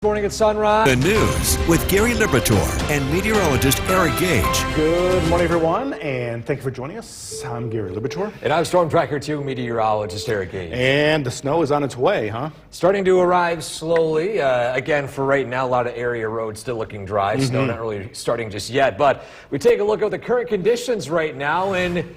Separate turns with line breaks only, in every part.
Morning at Sunrise.
The news with Gary Liberatore and meteorologist Eric Gage.
Good morning, everyone, and thank you for joining us. I'm Gary Liberatore.
And I'm Storm Tracker 2 meteorologist Eric Gage.
And the snow is on its way, huh?
Starting to arrive slowly. Again, for right now, a lot of area roads still looking dry. Snow not really starting just yet. But we take a look at the current conditions right now. And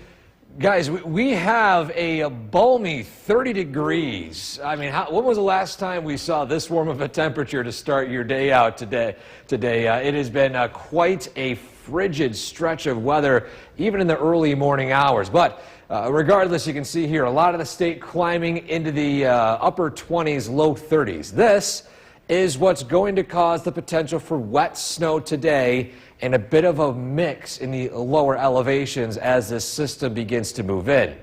guys, we have a balmy 30 degrees. I mean, when was the last time we saw this warm of a temperature to start your day out today? It has been quite a frigid stretch of weather, even in the early morning hours. But regardless, you can see here a lot of the state climbing into the upper 20s, low 30s. This is what's going to cause the potential for wet snow today and a bit of a mix in the lower elevations as this system begins to move in.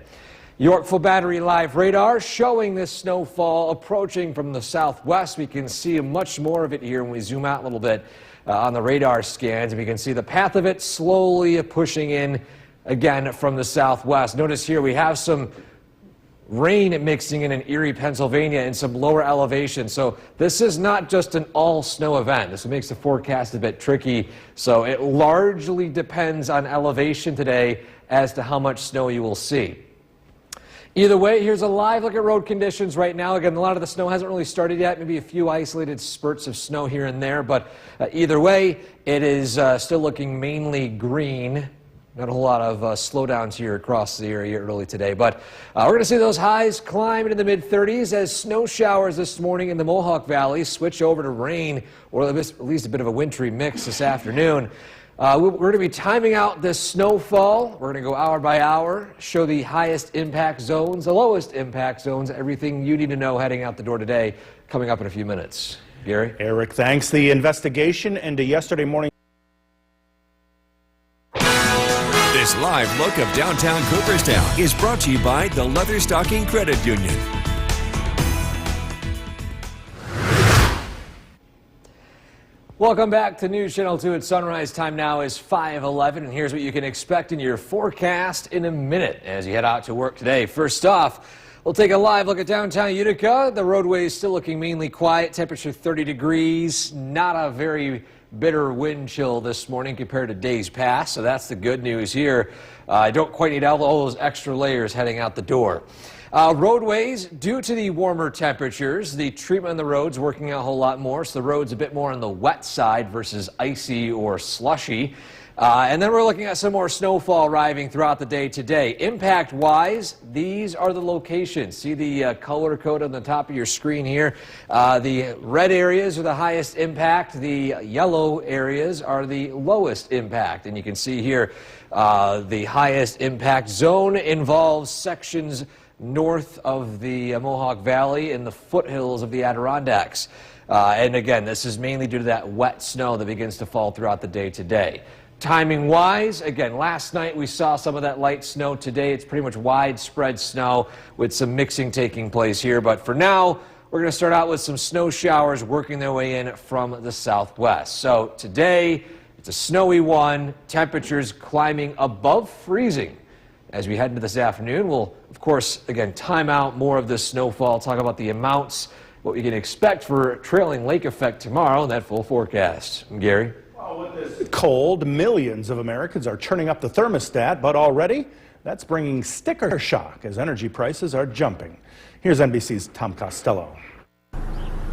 Yorkville Battery Live radar showing this snowfall approaching from the southwest. We can see much more of it here when we zoom out a little bit on the radar scans. And we can see the path of it slowly pushing in again from the southwest. Notice here we have some rain mixing in Erie, Pennsylvania, and some lower elevations. So this is not just an all-snow event. This makes the forecast a bit tricky. So it largely depends on elevation today as to how much snow you will see. Either way, here's a live look at road conditions right now. Again, a lot of the snow hasn't really started yet. Maybe a few isolated spurts of snow here and there. But either way, it is still looking mainly green. Not a whole lot of slowdowns here across the area early today, but we're going to see those highs climb into the mid-30s as snow showers this morning in the Mohawk Valley switch over to rain, or at least a bit of a wintry mix this afternoon. We're going to be timing out this snowfall. We're going to go hour by hour, show the highest impact zones, the lowest impact zones, everything you need to know heading out the door today, coming up in a few minutes. Gary?
Eric, thanks. The investigation into yesterday morning.
This live look of downtown Cooperstown is brought to you by the Leatherstocking Credit Union.
Welcome back to News Channel 2 at Sunrise. Time now is 5:11, and here's what you can expect in your forecast in a minute as you head out to work today. First off, we'll take a live look at downtown Utica. The roadway is still looking mainly quiet, temperature 30 degrees, not a very bitter wind chill this morning compared to days past, so that's the good news here. I don't quite need all those extra layers heading out the door. Roadways, due to the warmer temperatures, the treatment on the roads working out a whole lot more, so the road's a bit more on the wet side versus icy or slushy. And then we're looking at some more snowfall arriving throughout the day today. Impact-wise, these are the locations. See the color code on the top of your screen here. The red areas are the highest impact. The yellow areas are the lowest impact. And you can see here the highest impact zone involves sections north of the Mohawk Valley and the foothills of the Adirondacks. And again, this is mainly due to that wet snow that begins to fall throughout the day today. Timing-wise, again, last night we saw some of that light snow. Today it's pretty much widespread snow with some mixing taking place here. But for now, we're going to start out with some snow showers working their way in from the southwest. So today, it's a snowy one, temperatures climbing above freezing. As we head into this afternoon, we'll, of course, again, time out more of this snowfall, talk about the amounts, what we can expect for trailing lake effect tomorrow, and that full forecast. Gary?
Well, with this cold, millions of Americans are turning up the thermostat, but already that's bringing sticker shock as energy prices are jumping. Here's NBC's Tom Costello.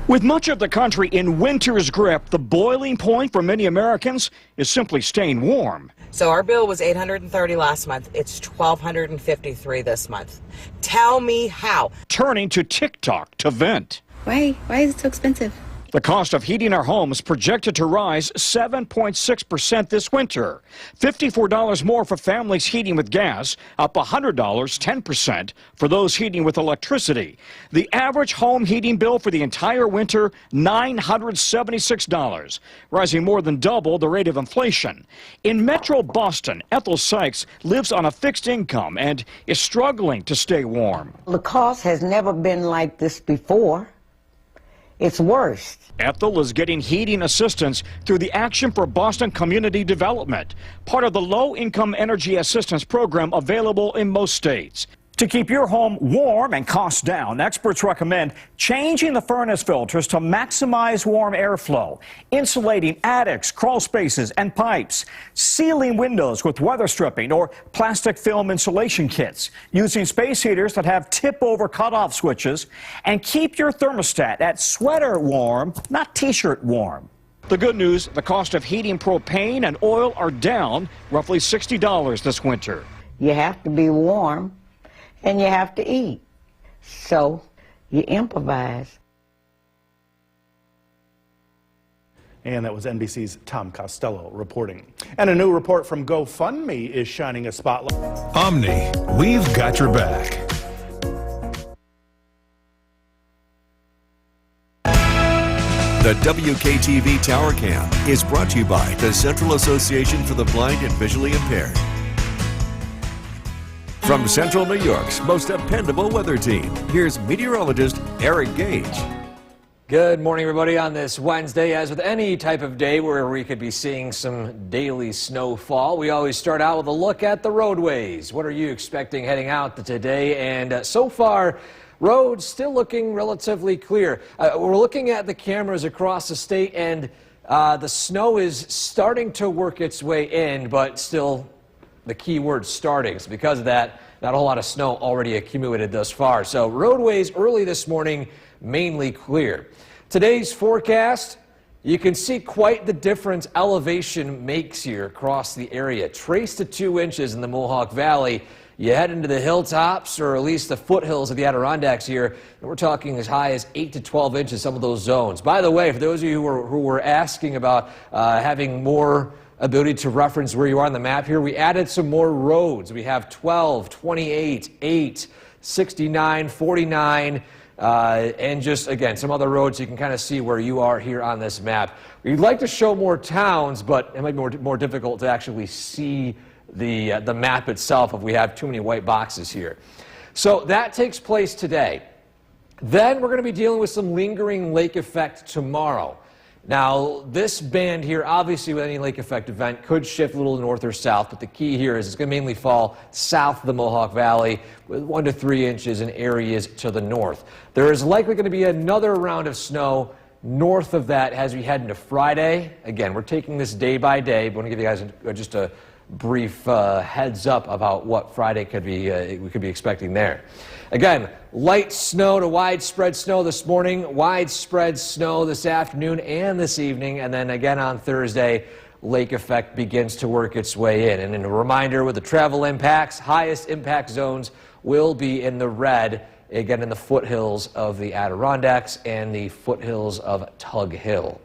With much of the country in winter's grip, the boiling point for many Americans is simply staying warm.
So our bill was $830 last month. It's $1,253 this month. Tell me how.
Turning to TikTok to vent.
Why is it so expensive?
The cost of heating our homes projected to rise 7.6% this winter. $54 more for families heating with gas, up $100, 10% for those heating with electricity. The average home heating bill for the entire winter, $976, rising more than double the rate of inflation. In Metro Boston, Ethel Sykes lives on a fixed income and is struggling to stay warm.
The cost has never been like this before. It's worse.
Ethel is getting heating assistance through the Action for Boston Community Development, part of the Low-Income Energy Assistance Program available in most states. To keep your home warm and costs down, experts recommend changing the furnace filters to maximize warm airflow, insulating attics, crawl spaces, and pipes, sealing windows with weather stripping or plastic film insulation kits, using space heaters that have tip-over cutoff switches, and keep your thermostat at sweater warm, not t-shirt warm. The good news, the cost of heating propane and oil are down roughly $60 this winter.
You have to be warm and you have to eat. So you improvise.
And that was NBC's Tom Costello reporting. And a new report from GoFundMe is shining a spotlight.
Omni, we've got your back.
The WKTV Tower Cam is brought to you by the Central Association for the Blind and Visually Impaired. From Central New York's most dependable weather team, here's meteorologist Eric Gage.
Good morning, everybody, on this Wednesday. As with any type of day where we could be seeing some daily snowfall, we always start out with a look at the roadways. What are you expecting heading out today? And so far, roads still looking relatively clear. We're looking at the cameras across the state, and the snow is starting to work its way in, but still the key word starting. So because of that, not a whole lot of snow already accumulated thus far. So roadways early this morning, mainly clear. Today's forecast, you can see quite the difference elevation makes here across the area. Trace to 2 inches in the Mohawk Valley. You head into the hilltops, or at least the foothills of the Adirondacks here, and we're talking as high as 8 to 12 inches, some of those zones. By the way, for those of you who were asking about having more ability to reference where you are on the map here, we added some more roads. We have 12, 28, 8, 69, 49, and just, again, some other roads. You can kind of see where you are here on this map. We'd like to show more towns, but it might be more difficult to actually see the map itself if we have too many white boxes here. So that takes place today. Then we're going to be dealing with some lingering lake effect tomorrow. Now, this band here, obviously with any lake effect event, could shift a little north or south, but the key here is it's going to mainly fall south of the Mohawk Valley with 1 to 3 inches in areas to the north. There is likely going to be another round of snow north of that as we head into Friday. Again, we're taking this day by day, but I want to give you guys just a brief heads up about what Friday could be, we could be expecting there. Again, light snow to widespread snow this morning, widespread snow this afternoon and this evening, and then again on Thursday, lake effect begins to work its way in. And a reminder with the travel impacts, highest impact zones will be in the red, again in the foothills of the Adirondacks and the foothills of Tug Hill.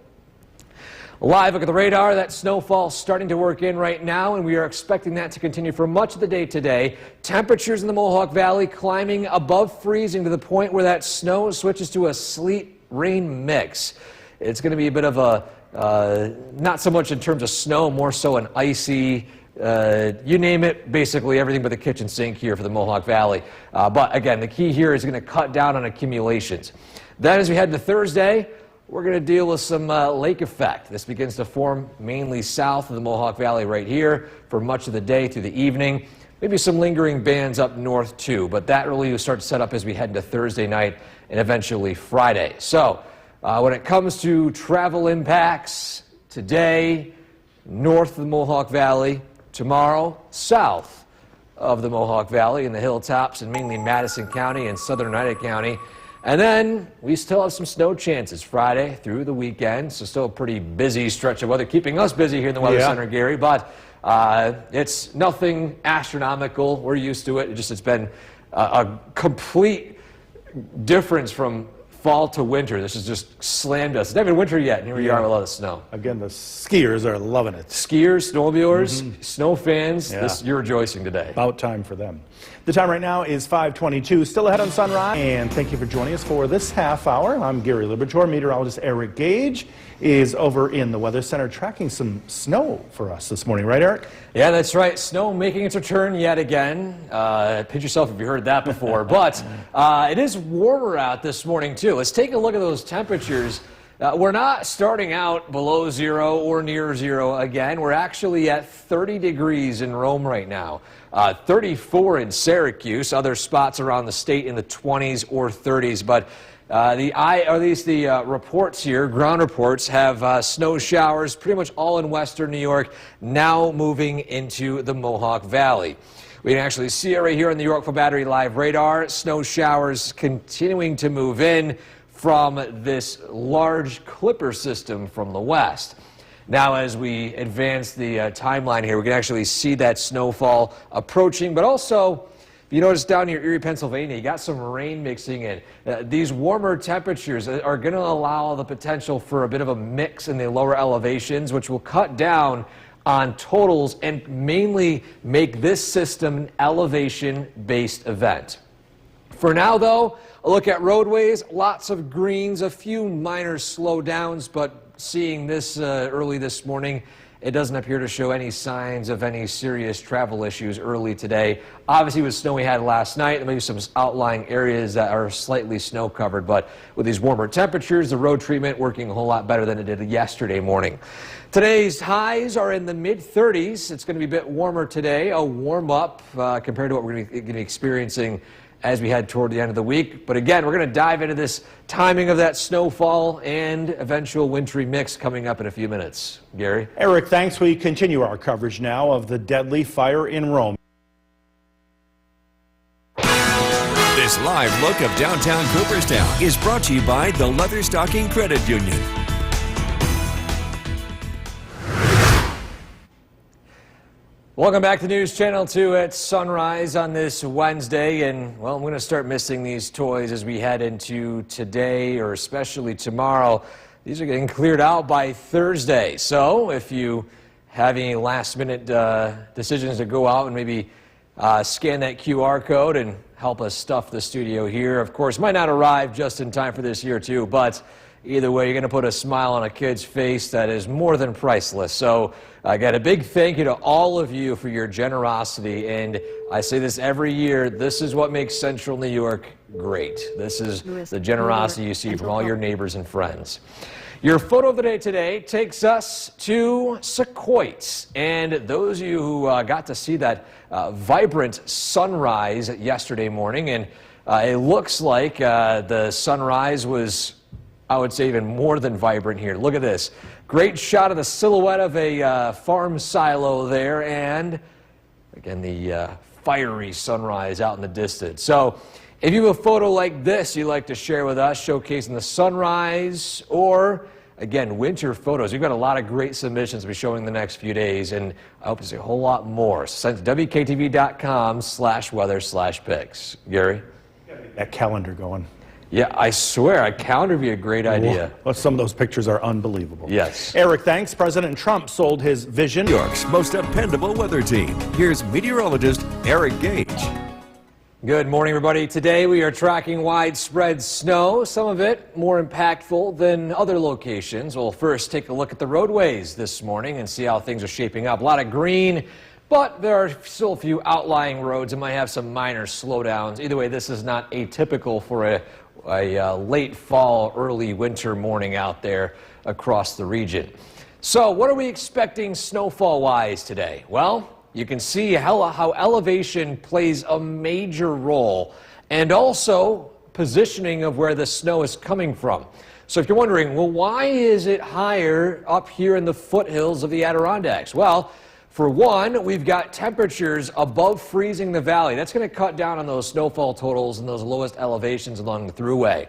Live look at the radar. That snowfall starting to work in right now, and we are expecting that to continue for much of the day today. Temperatures in the Mohawk Valley climbing above freezing to the point where that snow switches to a sleet-rain mix. It's going to be a bit of a, not so much in terms of snow, more so an icy, you name it, basically everything but the kitchen sink here for the Mohawk Valley. But again, the key here is going to cut down on accumulations. Then as we head to Thursday, we're going to deal with some lake effect. This begins to form mainly south of the Mohawk Valley right here for much of the day through the evening. Maybe some lingering bands up north too, but that really will start to set up as we head into Thursday night and eventually Friday. So when it comes to travel impacts, today, north of the Mohawk Valley, tomorrow, south of the Mohawk Valley in the hilltops and mainly Madison County and southern Oneida County. And then we still have some snow chances Friday through the weekend, so still a pretty busy stretch of weather, keeping us busy here in the Weather Center, Gary, but it's nothing astronomical. We're used to it. It's been a complete difference from fall to winter. This has just slammed us. It's not even winter yet, and here we are with a lot of snow.
Again, the skiers are loving it.
Skiers, snowmobilers, snow fans, you're rejoicing today.
About time for them. The time right now is 5:22. Still ahead on Sunrise. And thank you for joining us for this half hour. I'm Gary Liberatore. Meteorologist Eric Gage is over in the Weather Center tracking some snow for us this morning. Right, Eric?
Yeah, that's right. Snow making its return yet again. Pinch yourself if you heard that before. But it is warmer out this morning, too. Let's take a look at those temperatures. We're not starting out below zero or near zero again. We're actually at 30 degrees in Rome right now. 34 in Syracuse, other spots around the state in the 20s or 30s. But the reports here, ground reports, have snow showers pretty much all in western New York, now moving into the Mohawk Valley. We can actually see it right here on the Yorkville Battery Live radar. Snow showers continuing to move in from this large clipper system from the west. Now, as we advance the timeline here, we can actually see that snowfall approaching, but also, if you notice down here, Erie, Pennsylvania, you got some rain mixing in. These warmer temperatures are going to allow the potential for a bit of a mix in the lower elevations, which will cut down on totals and mainly make this system an elevation-based event. For now, though, a look at roadways, lots of greens, a few minor slowdowns, but seeing this early this morning, it doesn't appear to show any signs of any serious travel issues early today. Obviously, with snow we had last night, there may be some outlying areas that are slightly snow covered, but with these warmer temperatures, the road treatment working a whole lot better than it did yesterday morning. Today's highs are in the mid-30s. It's going to be a bit warmer today, a warm up compared to what we're going to be experiencing as we head toward the end of the week. But again, we're going to dive into this timing of that snowfall and eventual wintry mix coming up in a few minutes. Gary?
Eric, thanks. We continue our coverage now of the deadly fire in Rome.
This live look of downtown Cooperstown is brought to you by the Leatherstocking Credit Union.
Welcome back to News Channel 2 at sunrise on this Wednesday. And, well, I'm going to start missing these toys as we head into today or especially tomorrow. These are getting cleared out by Thursday. So if you have any last-minute decisions to go out and maybe scan that QR code and help us stuff the studio here. Of course, might not arrive just in time for this year, too, but either way, you're going to put a smile on a kid's face that is more than priceless. So I got a big thank you to all of you for your generosity. And I say this every year, this is what makes Central New York great. This is the generosity you see from all your neighbors and friends. Your photo of the day today takes us to Secaucus. And those of you who got to see that vibrant sunrise yesterday morning, and it looks like the sunrise was, I would say, even more than vibrant here. Look at this. Great shot of the silhouette of a farm silo there, and again, the fiery sunrise out in the distance. So if you have a photo like this you'd like to share with us, showcasing the sunrise, or again, winter photos, we've got a lot of great submissions to be showing the next few days, and I hope to see a whole lot more. Send to WKTV.com/weather/pics. Gary?
That calendar going.
Yeah, I swear, a calendar would be a great idea.
Well, some of those pictures are unbelievable.
Yes.
Eric, thanks. President Trump sold his vision.
New York's most dependable weather team. Here's meteorologist Eric Gage.
Good morning, everybody. Today we are tracking widespread snow, some of it more impactful than other locations. We'll first take a look at the roadways this morning and see how things are shaping up. A lot of green, but there are still a few outlying roads that might have some minor slowdowns. Either way, this is not atypical for a late fall, early winter morning out there across the region. So what are we expecting snowfall-wise today? Well, you can see how elevation plays a major role, and also positioning of where the snow is coming from. So if you're wondering, well, why is it higher up here in the foothills of the Adirondacks? Well, for one, we've got temperatures above freezing the valley. That's going to cut down on those snowfall totals and those lowest elevations along the thruway.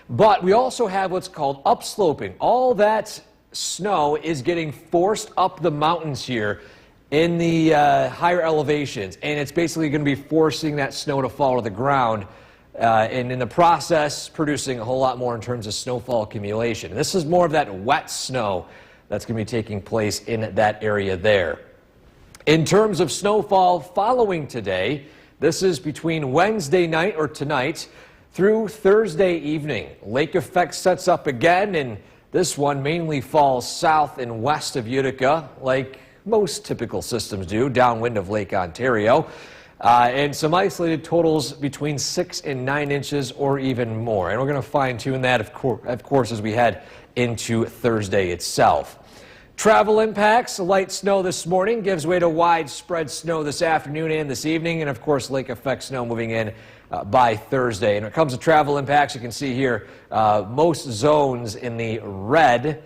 But we also have what's called upsloping. All that snow is getting forced up the mountains here in the higher elevations, and it's basically going to be forcing that snow to fall to the ground, and in the process producing a whole lot more in terms of snowfall accumulation. This is more of that wet snow that's going to be taking place in that area there. In terms of snowfall following today, this is between Wednesday night or tonight through Thursday evening. Lake effect sets up again, and this one mainly falls south and west of Utica, like most typical systems do, downwind of Lake Ontario. and some isolated totals between 6 and 9 inches or even more. And we're going to fine-tune that, of course, as we head into Thursday itself. Travel impacts: light snow this morning gives way to widespread snow this afternoon and this evening, and of course lake effect snow moving in by Thursday. And when it comes to travel impacts, you can see here most zones in the red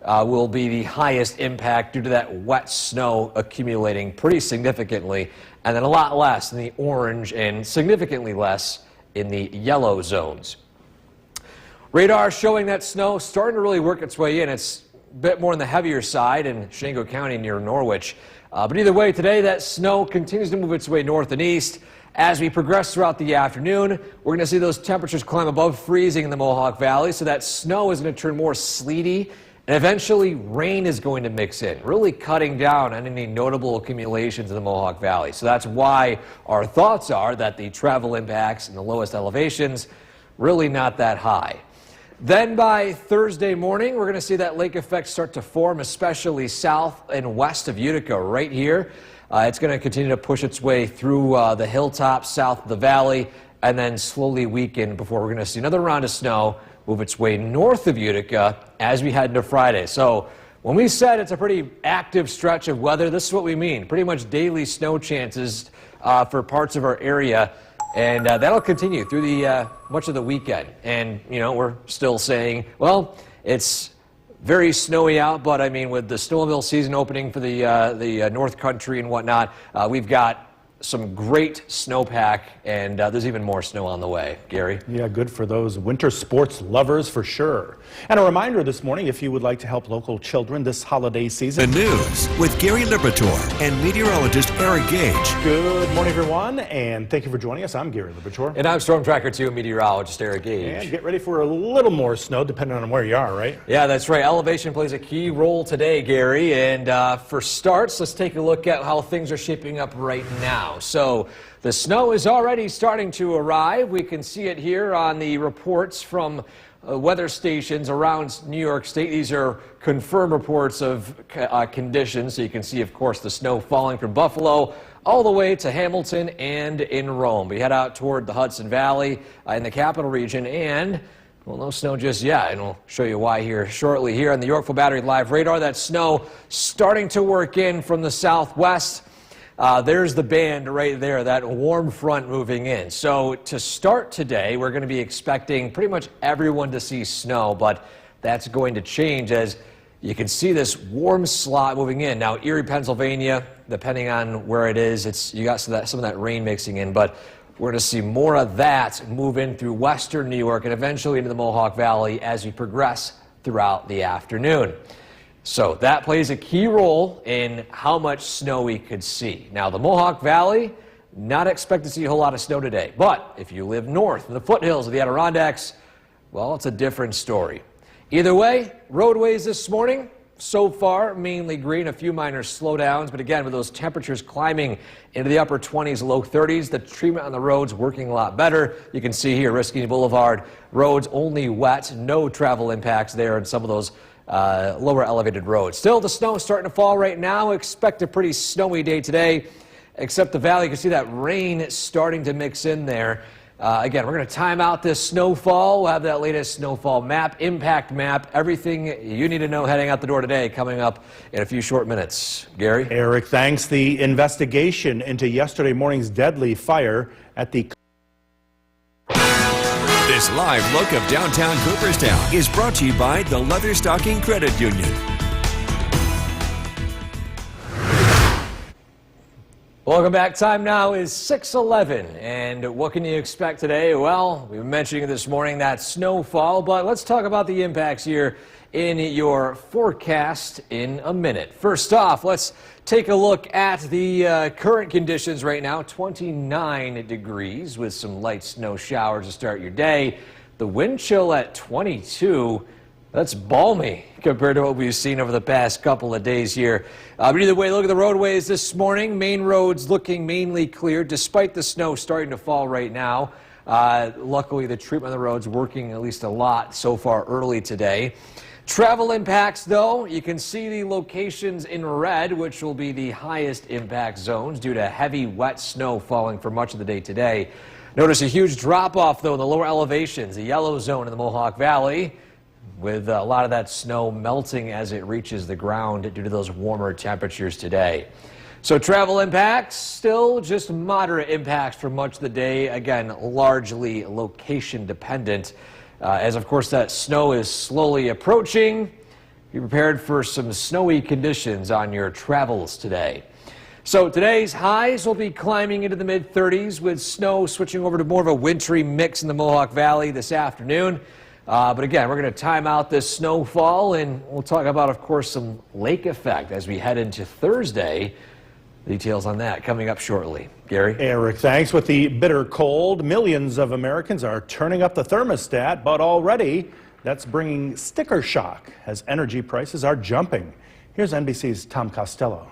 will be the highest impact due to that wet snow accumulating pretty significantly, and then a lot less in the orange and significantly less in the yellow zones. Radar showing that snow starting to really work its way in. It's a bit more on the heavier side in Shenango County near Norwich. But either way, today that snow continues to move its way north and east. As we progress throughout the afternoon, we're going to see those temperatures climb above freezing in the Mohawk Valley, so that snow is going to turn more sleety, and eventually rain is going to mix in, really cutting down on any notable accumulations in the Mohawk Valley. So that's why our thoughts are that the travel impacts in the lowest elevations really not that high. Then by Thursday morning, we're going to see that lake effect start to form, especially south and west of Utica right here. It's going to continue to push its way through the hilltops south of the valley and then slowly weaken before we're going to see another round of snow move its way north of Utica as we head into Friday. So when we said it's a pretty active stretch of weather, this is what we mean. Pretty much daily snow chances for parts of our area. And that'll continue through the much of the weekend. And, you know, we're still saying, well, it's very snowy out, but I mean, with the snowmobile season opening for the North Country and whatnot, we've got some great snowpack, and there's even more snow on the way. Gary?
Yeah, good for those winter sports lovers for sure. And a reminder this morning, if you would like to help local children this holiday season.
The news with Gary Liberatore and meteorologist Eric Gage.
Good morning, everyone, and thank you for joining us. I'm Gary Liberatore.
And I'm Storm Tracker 2 meteorologist Eric Gage.
And get ready for a little more snow, depending on where you are, right?
Yeah, that's right. Elevation plays a key role today, Gary. And for starts, let's take a look at how things are shaping up right now. So the snow is already starting to arrive. We can see it here on the reports from weather stations around New York State. These are confirmed reports of conditions. So you can see, of course, the snow falling from Buffalo all the way to Hamilton and in Rome. We head out toward the Hudson Valley in the capital region, and well, no snow just yet, and we'll show you why here shortly. Here on the Yorkville Battery Live radar, that snow starting to work in from the southwest. There's the band right there, that warm front moving in. So to start today, we're going to be expecting pretty much everyone to see snow, but that's going to change as you can see this warm slot moving in. Now, Erie, Pennsylvania, depending on where it is, you got some of that rain mixing in, but we're going to see more of that move in through western New York and eventually into the Mohawk Valley as we progress throughout the afternoon. So that plays a key role in how much snow we could see. Now, the Mohawk Valley, not expect to see a whole lot of snow today. But if you live north in the foothills of the Adirondacks, well, it's a different story. Either way, roadways this morning, so far, mainly green, a few minor slowdowns. But again, with those temperatures climbing into the upper 20s, low 30s, the treatment on the roads working a lot better. You can see here, Risking Boulevard, roads only wet, no travel impacts there in some of those lower elevated roads. Still, the snow is starting to fall right now. Expect a pretty snowy day today, except the valley. You can see that rain starting to mix in there. Again, we're going to time out this snowfall. We'll have that latest snowfall map, impact map, everything you need to know heading out the door today coming up in a few short minutes. Gary?
Eric, thanks. The investigation into yesterday morning's deadly fire at the
This live look of downtown Cooperstown is brought to you by the Leatherstocking Credit Union.
Welcome back. Time now is 6:11, and what can you expect today? Well, we were mentioning this morning that snowfall, but let's talk about the impacts here in your forecast in a minute. First off, let's take a look at the current conditions right now. 29 degrees with some light snow showers to start your day. The wind chill at 22. That's balmy compared to what we've seen over the past couple of days here. But either way, look at the roadways this morning. Main roads looking mainly clear despite the snow starting to fall right now. Luckily, the treatment of the roads working at least a lot so far early today. Travel impacts, though, you can see the locations in red, which will be the highest impact zones due to heavy, wet snow falling for much of the day today. Notice a huge drop-off, though, in the lower elevations, the yellow zone in the Mohawk Valley, with a lot of that snow melting as it reaches the ground due to those warmer temperatures today. So travel impacts, still just moderate impacts for much of the day. Again, largely location dependent. As of course that snow is slowly approaching, be prepared for some snowy conditions on your travels today. So today's highs will be climbing into the mid-30s with snow switching over to more of a wintry mix in the Mohawk Valley this afternoon. But again, we're going to time out this snowfall, and we'll talk about, of course, some lake effect as we head into Thursday. Details on that coming up shortly. Gary?
Eric, thanks. With the bitter cold, millions of Americans are turning up the thermostat, but already that's bringing sticker shock as energy prices are jumping. Here's NBC's Tom Costello.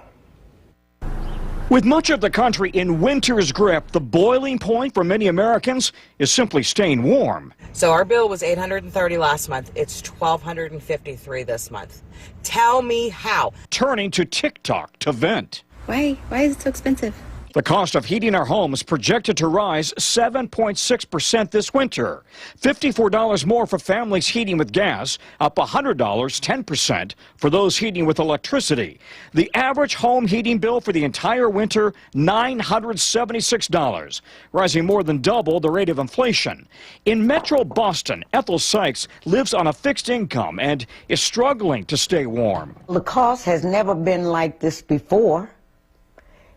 With much of the country in winter's grip, the boiling point for many Americans is simply staying warm.
So our bill was $830 last month. It's $1,253 this month. Tell me how.
Turning to TikTok to vent.
Why is it so expensive?
The cost of heating our homes projected to rise 7.6% this winter. $54 more for families heating with gas, up $100, 10% for those heating with electricity. The average home heating bill for the entire winter, $976, rising more than double the rate of inflation. In Metro Boston, Ethel Sykes lives on a fixed income and is struggling to stay warm.
The cost has never been like this before.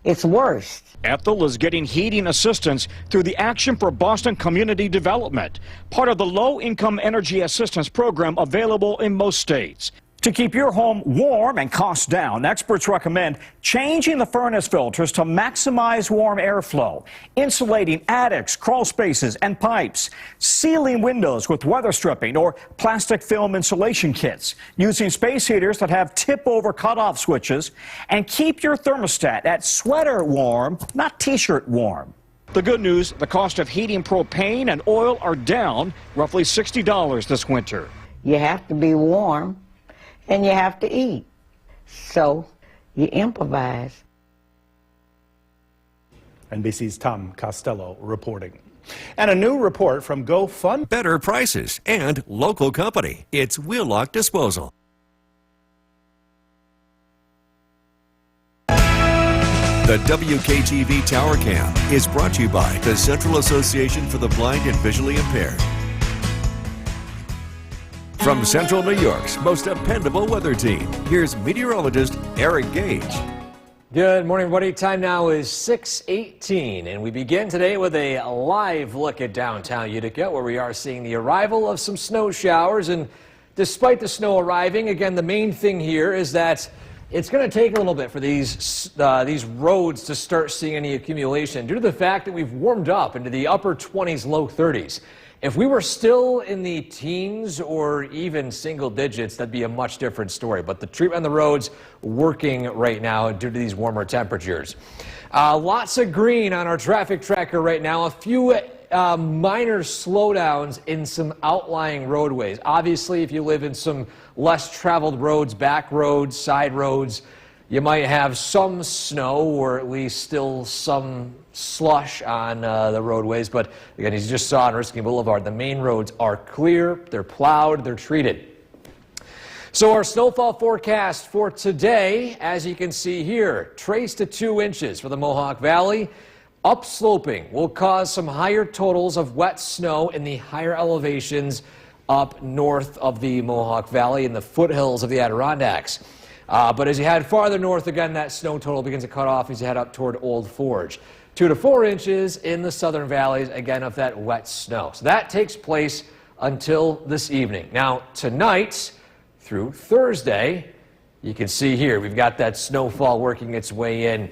It's worse.
Ethel is getting heating assistance through the Action for Boston Community Development, part of the low-income energy assistance program available in most states. To keep your home warm and costs down, experts recommend changing the furnace filters to maximize warm airflow, insulating attics, crawl spaces, and pipes, sealing windows with weather stripping or plastic film insulation kits, using space heaters that have tip-over cutoff switches, and keep your thermostat at sweater warm, not t-shirt warm. The good news, the cost of heating propane and oil are down roughly $60 this winter.
You have to be warm. And you have to eat. So you improvise.
NBC's Tom Costello reporting. And a new report from GoFund.
Better prices and local company. It's Wheelock Disposal. The WKTV Tower Cam is brought to you by the Central Association for the Blind and Visually Impaired. From Central New York's most dependable weather team, here's meteorologist Eric Gage.
Good morning, everybody. Time now is 6:18, and we begin today with a live look at downtown Utica, where we are seeing the arrival of some snow showers. And despite the snow arriving, again, the main thing here is that it's going to take a little bit for these roads to start seeing any accumulation due to the fact that we've warmed up into the upper 20s, low 30s. If we were still in the teens or even single digits, that'd be a much different story. But the treatment on the roads working right now due to these warmer temperatures. Lots of green on our traffic tracker right now. A few minor slowdowns in some outlying roadways. Obviously, if you live in some less traveled roads, back roads, side roads, you might have some snow or at least still some slush on the roadways. But again, as you just saw on Erskine Boulevard, the main roads are clear, they're plowed, they're treated. So our snowfall forecast for today, as you can see here, trace to 2 inches for the Mohawk Valley. Upsloping will cause some higher totals of wet snow in the higher elevations up north of the Mohawk Valley in the foothills of the Adirondacks. But as you head farther north, again, that snow total begins to cut off as you head up toward Old Forge. 2 to 4 inches in the southern valleys, again, of that wet snow. So that takes place until this evening. Now, tonight through Thursday, you can see here, we've got that snowfall working its way in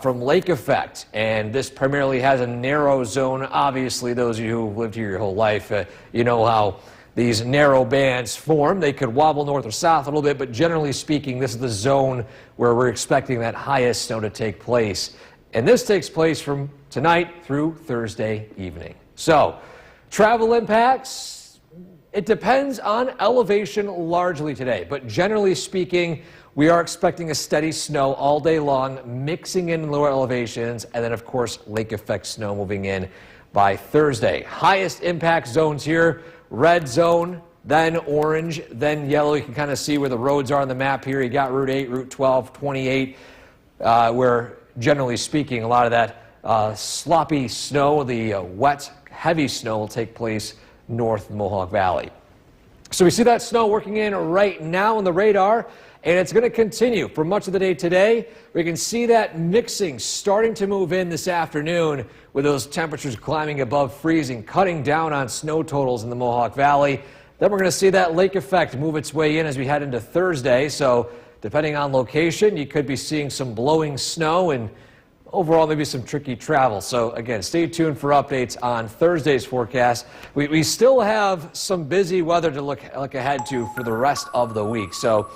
from lake effect. And this primarily has a narrow zone. Obviously, those of you who've lived here your whole life, you know how these narrow bands form. They could wobble north or south a little bit, but generally speaking, this is the zone where we're expecting that highest snow to take place. And this takes place from tonight through Thursday evening. So, travel impacts, it depends on elevation largely today, but generally speaking, we are expecting a steady snow all day long, mixing in lower elevations, and then, of course, lake effect snow moving in by Thursday. Highest impact zones here, red zone, then orange, then yellow. You can kind of see where the roads are on the map here. You got Route 8, Route 12, 28, where, generally speaking, a lot of that sloppy snow, the wet, heavy snow will take place north of the Mohawk Valley. So we see that snow working in right now on the radar, and it's going to continue for much of the day today. We can see that mixing starting to move in this afternoon with those temperatures climbing above freezing, cutting down on snow totals in the Mohawk Valley. Then we're going to see that lake effect move its way in as we head into Thursday. So depending on location, you could be seeing some blowing snow and overall maybe some tricky travel. So again, stay tuned for updates on Thursday's forecast. We still have some busy weather to look ahead to for the rest of the week. So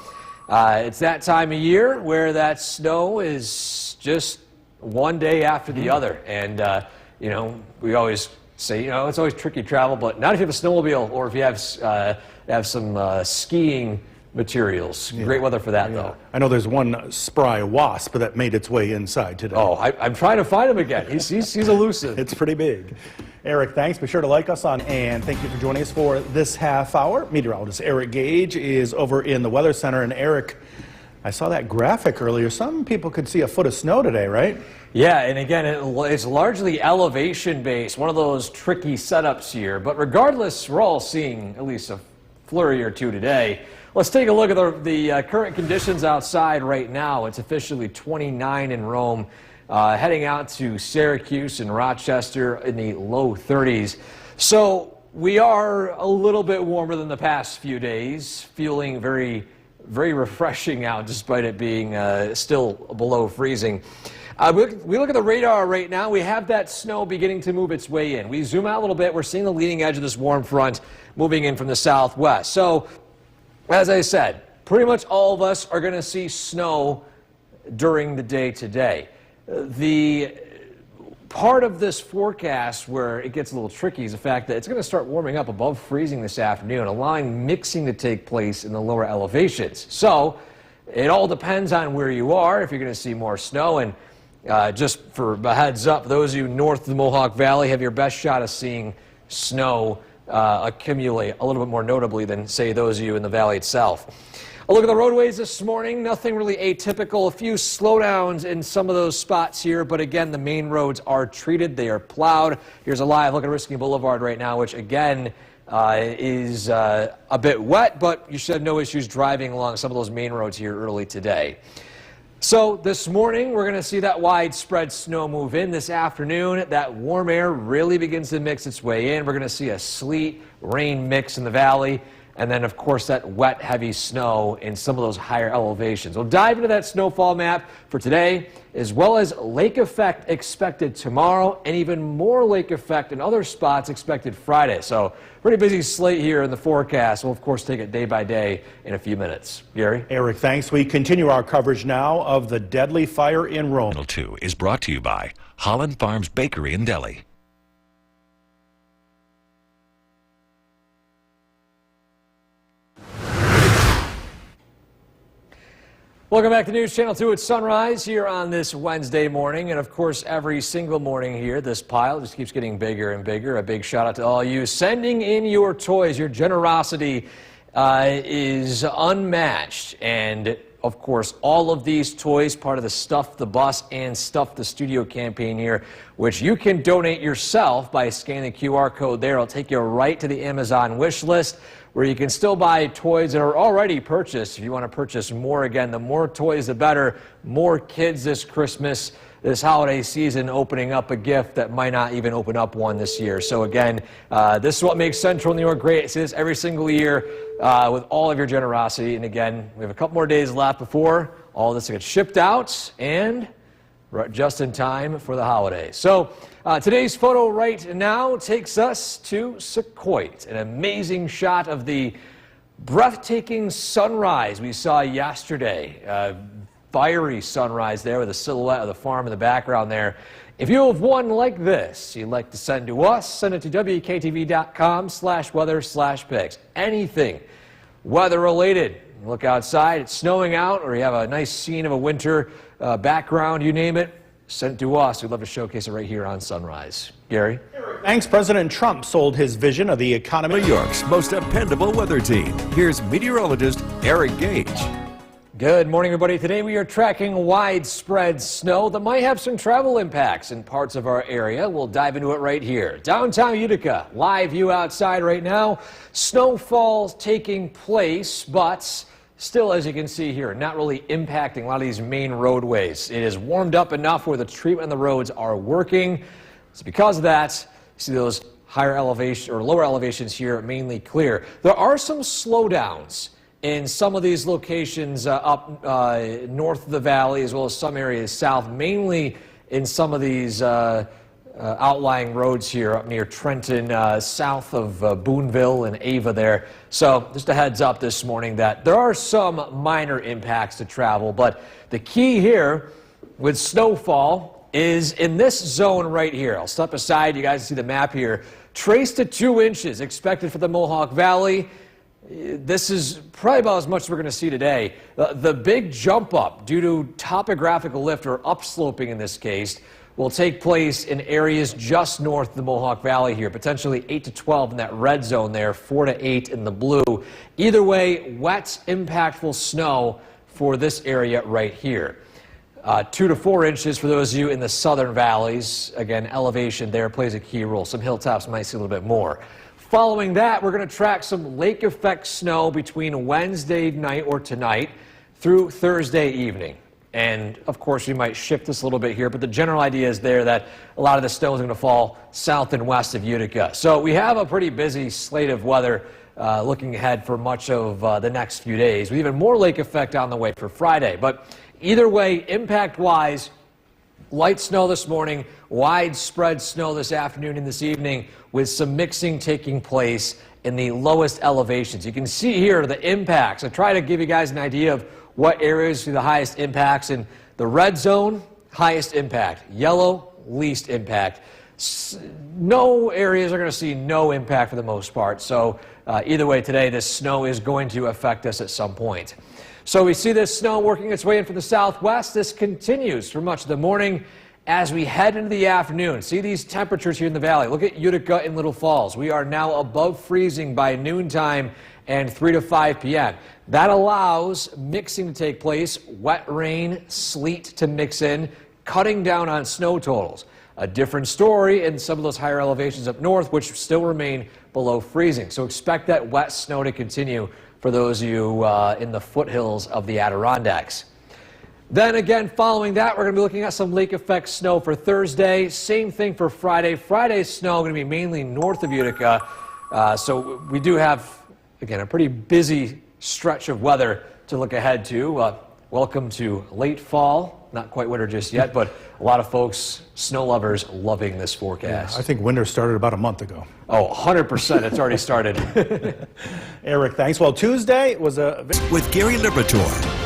it's that time of year where that snow is just one day after the other. And, you know, we always say, you know, it's always tricky travel, but not if you have a snowmobile or if you have some skiing materials.
Yeah.
Great weather for that, though.
I know there's one spry wasp that made its way inside today.
Oh, I'm trying to find him again. He's elusive.
It's pretty big. Eric, thanks. Be sure to like us on, and thank you for joining us for this half hour. Meteorologist Eric Gage is over in the Weather Center. And Eric, I saw that graphic earlier. Some people could see a foot of snow today, right?
Yeah, and again, it's largely elevation-based, one of those tricky setups here. But regardless, we're all seeing at least a flurry or two today. Let's take a look at the current conditions outside right now. It's officially 29 in Rome, heading out to Syracuse and Rochester in the low 30s. So we are a little bit warmer than the past few days, feeling very, very refreshing out despite it being still below freezing. We look at the radar right now. We have that snow beginning to move its way in. We zoom out a little bit. We're seeing the leading edge of this warm front moving in from the southwest. So, as I said, pretty much all of us are going to see snow during the day today. The part of this forecast where it gets a little tricky is the fact that it's going to start warming up above freezing this afternoon, allowing mixing to take place in the lower elevations. So, it all depends on where you are, if you're going to see more snow. And just for a heads up, those of you north of the Mohawk Valley have your best shot of seeing snow accumulate a little bit more notably than, say, those of you in the valley itself. A look at the roadways this morning, nothing really atypical. A few slowdowns in some of those spots here, but again, the main roads are treated. They are plowed. Here's a live look at Risking Boulevard right now, which again is a bit wet, but you should have no issues driving along some of those main roads here early today. So this morning, we're going to see that widespread snow move in. This afternoon, that warm air really begins to mix its way in. We're going to see a sleet, rain mix in the valley, and then, of course, that wet, heavy snow in some of those higher elevations. We'll dive into that snowfall map for today, as well as lake effect expected tomorrow, and even more lake effect in other spots expected Friday. So pretty busy slate here in the forecast. We'll, of course, take it day by day in a few minutes. Gary?
Eric, thanks. We continue our coverage now of the deadly fire in Rome.
Channel 2 is brought to you by Holland Farms Bakery and Deli.
Welcome back to News Channel 2 at sunrise here on this Wednesday morning. And of course, every single morning here, this pile just keeps getting bigger and bigger. A big shout out to all you sending in your toys. Your generosity is unmatched. And of course, all of these toys, part of the Stuff the Bus and Stuff the Studio campaign here, which you can donate yourself by scanning the QR code there. It'll take you right to the Amazon wish list, where you can still buy toys that are already purchased. If you want to purchase more, again, the more toys, the better. More kids this Christmas, this holiday season, opening up a gift that might not even open up one this year. So again, this is what makes Central New York great. It's this every single year with all of your generosity. And again, we have a couple more days left before all this gets shipped out and just in time for the holidays. So today's photo right now takes us to Secaucus, an amazing shot of the breathtaking sunrise we saw yesterday. Fiery sunrise there with a silhouette of the farm in the background there. If you have one like this you'd like to send to us, send it to WKTV.com/weather/pics. Anything weather related. Look outside, it's snowing out, or you have a nice scene of a winter background, you name it, send it to us. We'd love to showcase it right here on Sunrise. Gary?
Thanks. President Trump sold his vision of the economy.
New York's most dependable weather team. Here's meteorologist Eric Gage.
Good morning, everybody. Today we are tracking widespread snow that might have some travel impacts in parts of our area. We'll dive into it right here. Downtown Utica, live view outside right now. Snowfall taking place, but still, as you can see here, not really impacting a lot of these main roadways. It is warmed up enough where the treatment on the roads are working. So because of that, you see those higher elevation or lower elevations here mainly clear. There are some slowdowns in some of these locations up north of the valley, as well as some areas south, mainly in some of these outlying roads here up near Trenton, south of Boonville and Ava there. So just a heads up this morning that there are some minor impacts to travel, but the key here with snowfall is in this zone right here. I'll step aside, you guys see the map here. Trace to 2 inches expected for the Mohawk Valley. This is probably about as much as we're going to see today. The big jump up due to topographical lift, or upsloping in this case, will take place in areas just north of the Mohawk Valley here, potentially 8 to 12 in that red zone there, 4 to 8 in the blue. Either way, wet, impactful snow for this area right here. 2 to 4 inches for those of you in the southern valleys. Again, elevation there plays a key role. Some hilltops might see a little bit more. Following that, we're going to track some lake effect snow between Wednesday night or tonight through Thursday evening. And of course, we might shift this a little bit here, but the general idea is there that a lot of the snow is going to fall south and west of Utica. So we have a pretty busy slate of weather looking ahead for much of the next few days, with even more lake effect on the way for Friday. But either way, impact-wise, light snow this morning, widespread snow this afternoon and this evening, with some mixing taking place in the lowest elevations. You can see here the impacts. I try to give you guys an idea of what areas see the highest impacts. In the red zone, highest impact. Yellow, least impact. No areas are going to see no impact for the most part. So either way today, this snow is going to affect us at some point. So we see this snow working its way in from the southwest. This continues for much of the morning as we head into the afternoon. See these temperatures here in the valley. Look at Utica and Little Falls. We are now above freezing by noontime and 3 to 5 p.m. That allows mixing to take place, wet rain, sleet to mix in, cutting down on snow totals. A different story in some of those higher elevations up north, which still remain below freezing. So expect that wet snow to continue for those of you in the foothills of the Adirondacks. Then again, following that, we're going to be looking at some lake effect snow for Thursday. Same thing for Friday. Friday's snow going to be mainly north of Utica. So we do have, again, a pretty busy stretch of weather to look ahead to. Welcome to late fall. Not quite winter just yet, but a lot of folks, snow lovers, loving this forecast.
Yeah, I think winter started about a month ago.
Oh, 100%. It's already started.
Eric, thanks. Well, Tuesday was a...
With Gary Liberatore.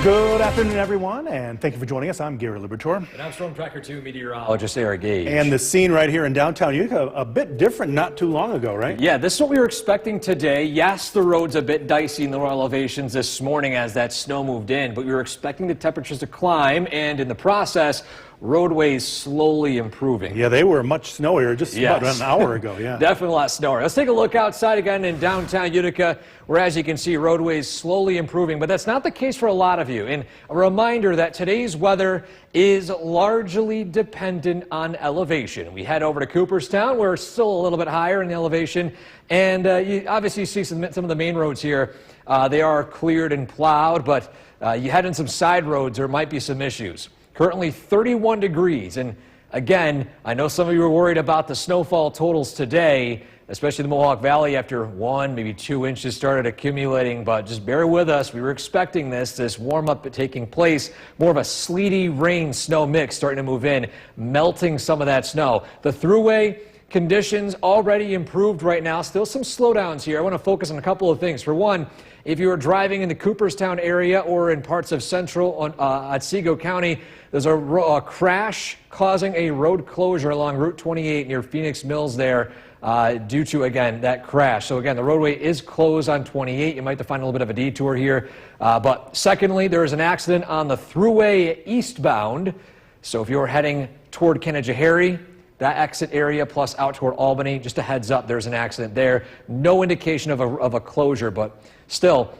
Good afternoon, everyone, and thank you for joining us. I'm Gary Liberatore.
And I'm Storm Tracker 2 meteorologist Eric Gage.
And the scene right here in downtown Utica, a bit different not too long ago, right?
Yeah, this is what we were expecting today. Yes, the road's a bit dicey in the lower elevations this morning as that snow moved in, but we were expecting the temperatures to climb, and in the process, roadways slowly improving.
Yeah, they were much snowier just about an hour ago, yeah.
Definitely a lot snowier. Let's take a look outside again in downtown Utica, where, as you can see, roadways slowly improving. But that's not the case for a lot of you. And a reminder that today's weather is largely dependent on elevation. We head over to Cooperstown. We're still a little bit higher in the elevation. And you obviously see some of the main roads here. They are cleared and plowed, but you head in some side roads, there might be some issues. Currently 31 degrees, and again, I know some of you were worried about the snowfall totals today, especially the Mohawk Valley after 1, maybe 2 inches started accumulating, but just bear with us. We were expecting this warm-up taking place, more of a sleety rain-snow mix starting to move in, melting some of that snow. The thruway conditions already improved right now. Still some slowdowns here. I want to focus on a couple of things. For one, if you are driving in the Cooperstown area or in parts of central Otsego County, there's a crash causing a road closure along Route 28 near Phoenix Mills there due to, again, that crash. So, again, the roadway is closed on 28. You might have to find a little bit of a detour here. But secondly, there is an accident on the thruway eastbound. So if you're heading toward Canajoharie, that exit area plus out toward Albany, just a heads up, there's an accident there. No indication of a closure, but still,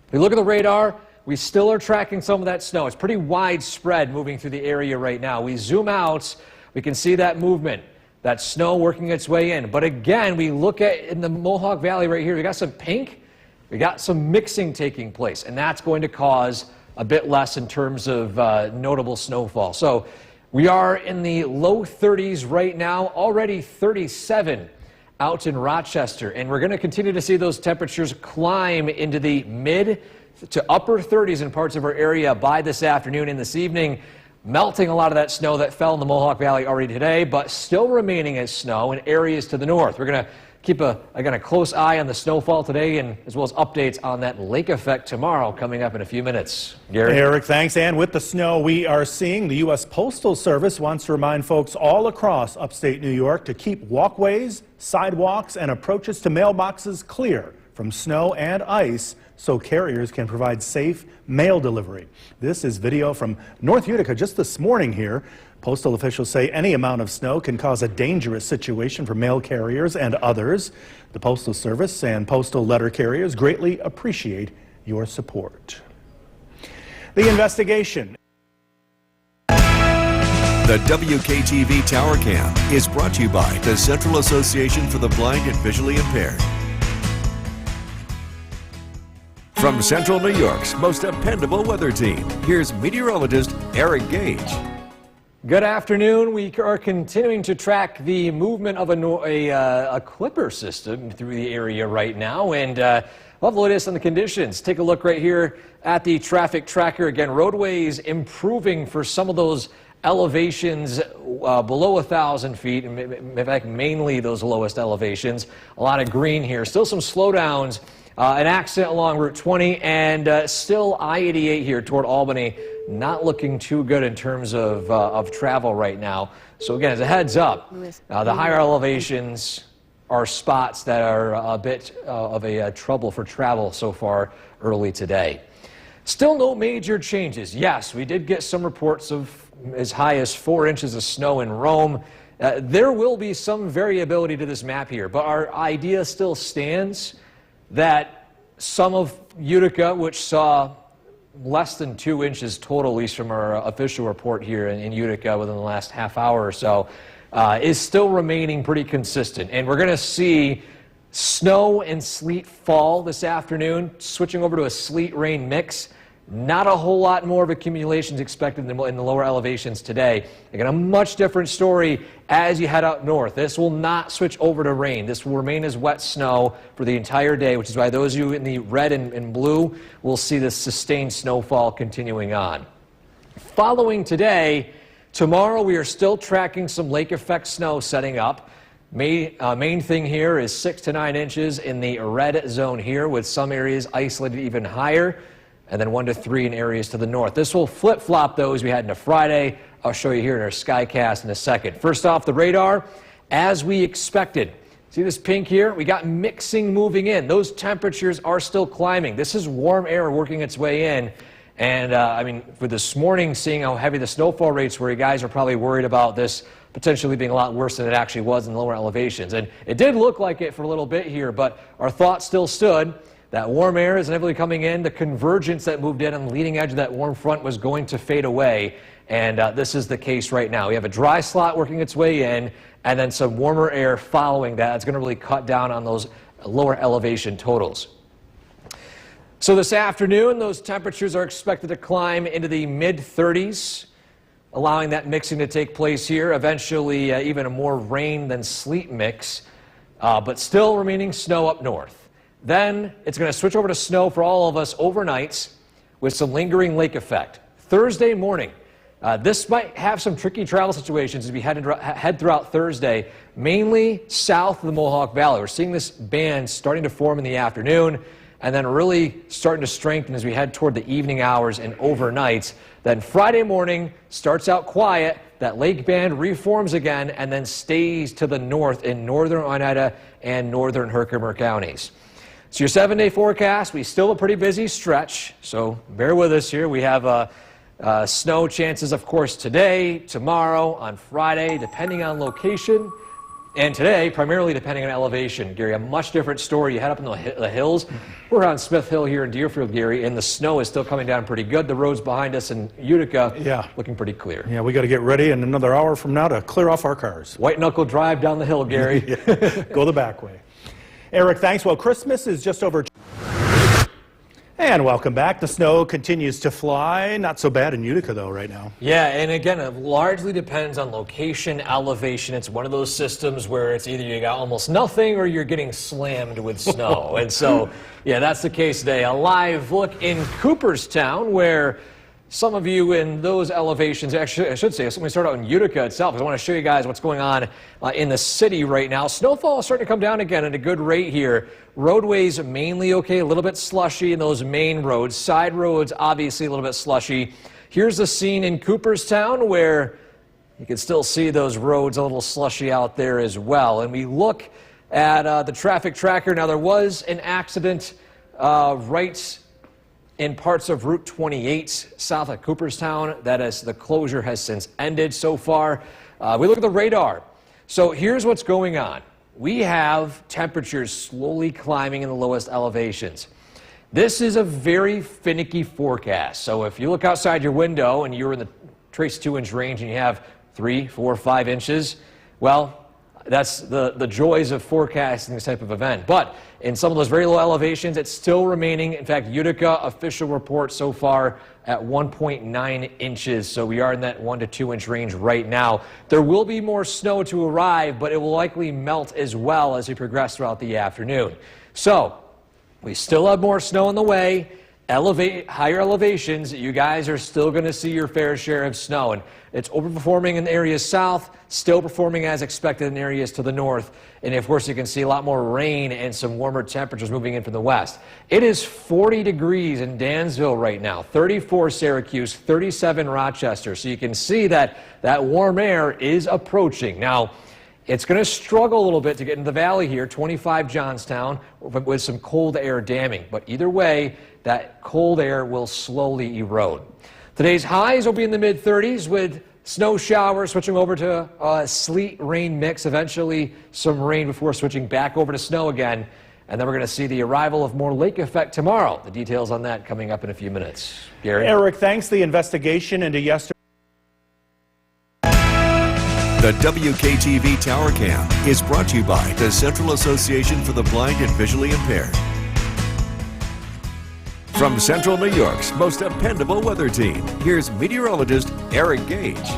if you look at the radar, we still are tracking some of that snow. It's pretty widespread moving through the area right now. We zoom out, we can see that movement, that snow working its way in. But again, we look at in the Mohawk Valley right here, we got some pink, we got some mixing taking place, and that's going to cause a bit less in terms of notable snowfall. So we are in the low 30s right now, already 37 out in Rochester, and we're going to continue to see those temperatures climb into the mid to upper 30s in parts of our area by this afternoon and this evening, melting a lot of that snow that fell in the Mohawk Valley already today, but still remaining as snow in areas to the north. We're going to keep a close eye on the snowfall today, and as well as updates on that lake effect tomorrow coming up in a few minutes. Gary?
Eric, thanks. And with the snow we are seeing, the U.S. Postal Service wants to remind folks all across upstate New York to keep walkways, sidewalks, and approaches to mailboxes clear from snow and ice so carriers can provide safe mail delivery. This is video from North Utica just this morning here. Postal officials say any amount of snow can cause a dangerous situation for mail carriers and others. The Postal Service and postal letter carriers greatly appreciate your support. The investigation.
The WKTV Tower Cam is brought to you by the Central Association for the Blind and Visually Impaired. From Central New York's most dependable weather team, here's meteorologist Eric Gage.
Good afternoon. We are continuing to track the movement of a clipper system through the area right now, and we'll have the latest on the conditions. Take a look right here at the traffic tracker. Again, roadways improving for some of those elevations below 1,000 feet, in fact, mainly those lowest elevations. A lot of green here. Still some slowdowns. An accident along Route 20, and still I-88 here toward Albany. Not looking too good in terms of travel right now. So again, as a heads up, the higher elevations are spots that are a bit of a trouble for travel so far early today. Still no major changes. Yes, we did get some reports of as high as 4 inches of snow in Rome. There will be some variability to this map here, but our idea still stands that some of Utica, which saw less than 2 inches total, at least from our official report here in Utica within the last half hour or so, is still remaining pretty consistent. And we're going to see snow and sleet fall this afternoon, switching over to a sleet rain mix. Not a whole lot more of accumulations expected in the lower elevations today. Again, a much different story as you head up north. This will not switch over to rain. This will remain as wet snow for the entire day, which is why those of you in the red and blue will see this sustained snowfall continuing on. Following today, tomorrow we are still tracking some lake effect snow setting up. Main thing here is 6 to 9 inches in the red zone here, with some areas isolated even higher, and then 1 to 3 in areas to the north. This will flip-flop those we had into Friday. I'll show you here in our Skycast in a second. First off the radar, as we expected. See this pink here? We got mixing moving in. Those temperatures are still climbing. This is warm air working its way in. And, I mean, for this morning, seeing how heavy the snowfall rates were, you guys are probably worried about this potentially being a lot worse than it actually was in the lower elevations. And it did look like it for a little bit here, but our thought still stood. That warm air is inevitably coming in. The convergence that moved in on the leading edge of that warm front was going to fade away, and this is the case right now. We have a dry slot working its way in, and then some warmer air following that. It's going to really cut down on those lower elevation totals. So this afternoon, those temperatures are expected to climb into the mid-30s, allowing that mixing to take place here. Eventually, even a more rain than sleet mix, but still remaining snow up north. Then it's going to switch over to snow for all of us overnights with some lingering lake effect. Thursday morning, This might have some tricky travel situations as we head throughout Thursday, mainly south of the Mohawk Valley. We're seeing this band starting to form in the afternoon and then really starting to strengthen as we head toward the evening hours and overnights. Then Friday morning starts out quiet. That lake band reforms again and then stays to the north in northern Oneida and northern Herkimer counties. So your 7-day forecast, we still have a pretty busy stretch, so bear with us here. We have snow chances, of course, today, tomorrow, on Friday, depending on location. And today, primarily depending on elevation. Gary, a much different story. You head up in the hills. We're on Smith Hill here in Deerfield, Gary, and the snow is still coming down pretty good. The roads behind us in Utica looking pretty clear.
Yeah, we got to get ready in another hour from now to clear off our cars.
White knuckle drive down the hill, Gary.
Go the back way. Eric, thanks. Well, Christmas is just over. And welcome back. The snow continues to fly. Not so bad in Utica, though, right now.
Yeah, and again, it largely depends on location, elevation. It's one of those systems where it's either you got almost nothing or you're getting slammed with snow. And so, yeah, that's the case today. A live look in Cooperstown, where some of you in those elevations, actually, I should say, let me start out in Utica itself, because I want to show you guys what's going on in the city right now. Snowfall is starting to come down again at a good rate here. Roadways mainly okay, a little bit slushy in those main roads. Side roads, obviously a little bit slushy. Here's the scene in Cooperstown where you can still see those roads a little slushy out there as well. And we look at the traffic tracker. Now, there was an accident right in parts of Route 28 south of Cooperstown. That is, the closure has since ended so far. We look at the radar. So here's what's going on. We have temperatures slowly climbing in the lowest elevations. This is a very finicky forecast. So if you look outside your window and you're in the trace 2-inch range and you have 3, 4, 5 inches, well, that's the joys of forecasting this type of event. But in some of those very low elevations, it's still remaining. In fact, Utica official report so far at 1.9 inches. So we are in that 1 to 2 inch range right now. There will be more snow to arrive, but it will likely melt as well as we progress throughout the afternoon. So we still have more snow on the way. Higher elevations, you guys are still going to see your fair share of snow. And it's overperforming in the areas south, still performing as expected in areas to the north. And of course, you can see a lot more rain and some warmer temperatures moving in from the west. It is 40 degrees in Dansville right now, 34 Syracuse, 37 Rochester. So you can see that that warm air is approaching. Now, it's going to struggle a little bit to get into the valley here, 25 Johnstown, with some cold air damming. But either way, that cold air will slowly erode. Today's highs will be in the mid-30s with snow showers switching over to a sleet rain mix, eventually some rain before switching back over to snow again. And then we're going to see the arrival of more lake effect tomorrow. The details on that coming up in a few minutes. Gary?
Eric, thanks. The investigation into yesterday.
The WKTV Tower Cam is brought to you by the Central Association for the Blind and Visually Impaired. From Central New York's most dependable weather team, here's meteorologist Eric Gage.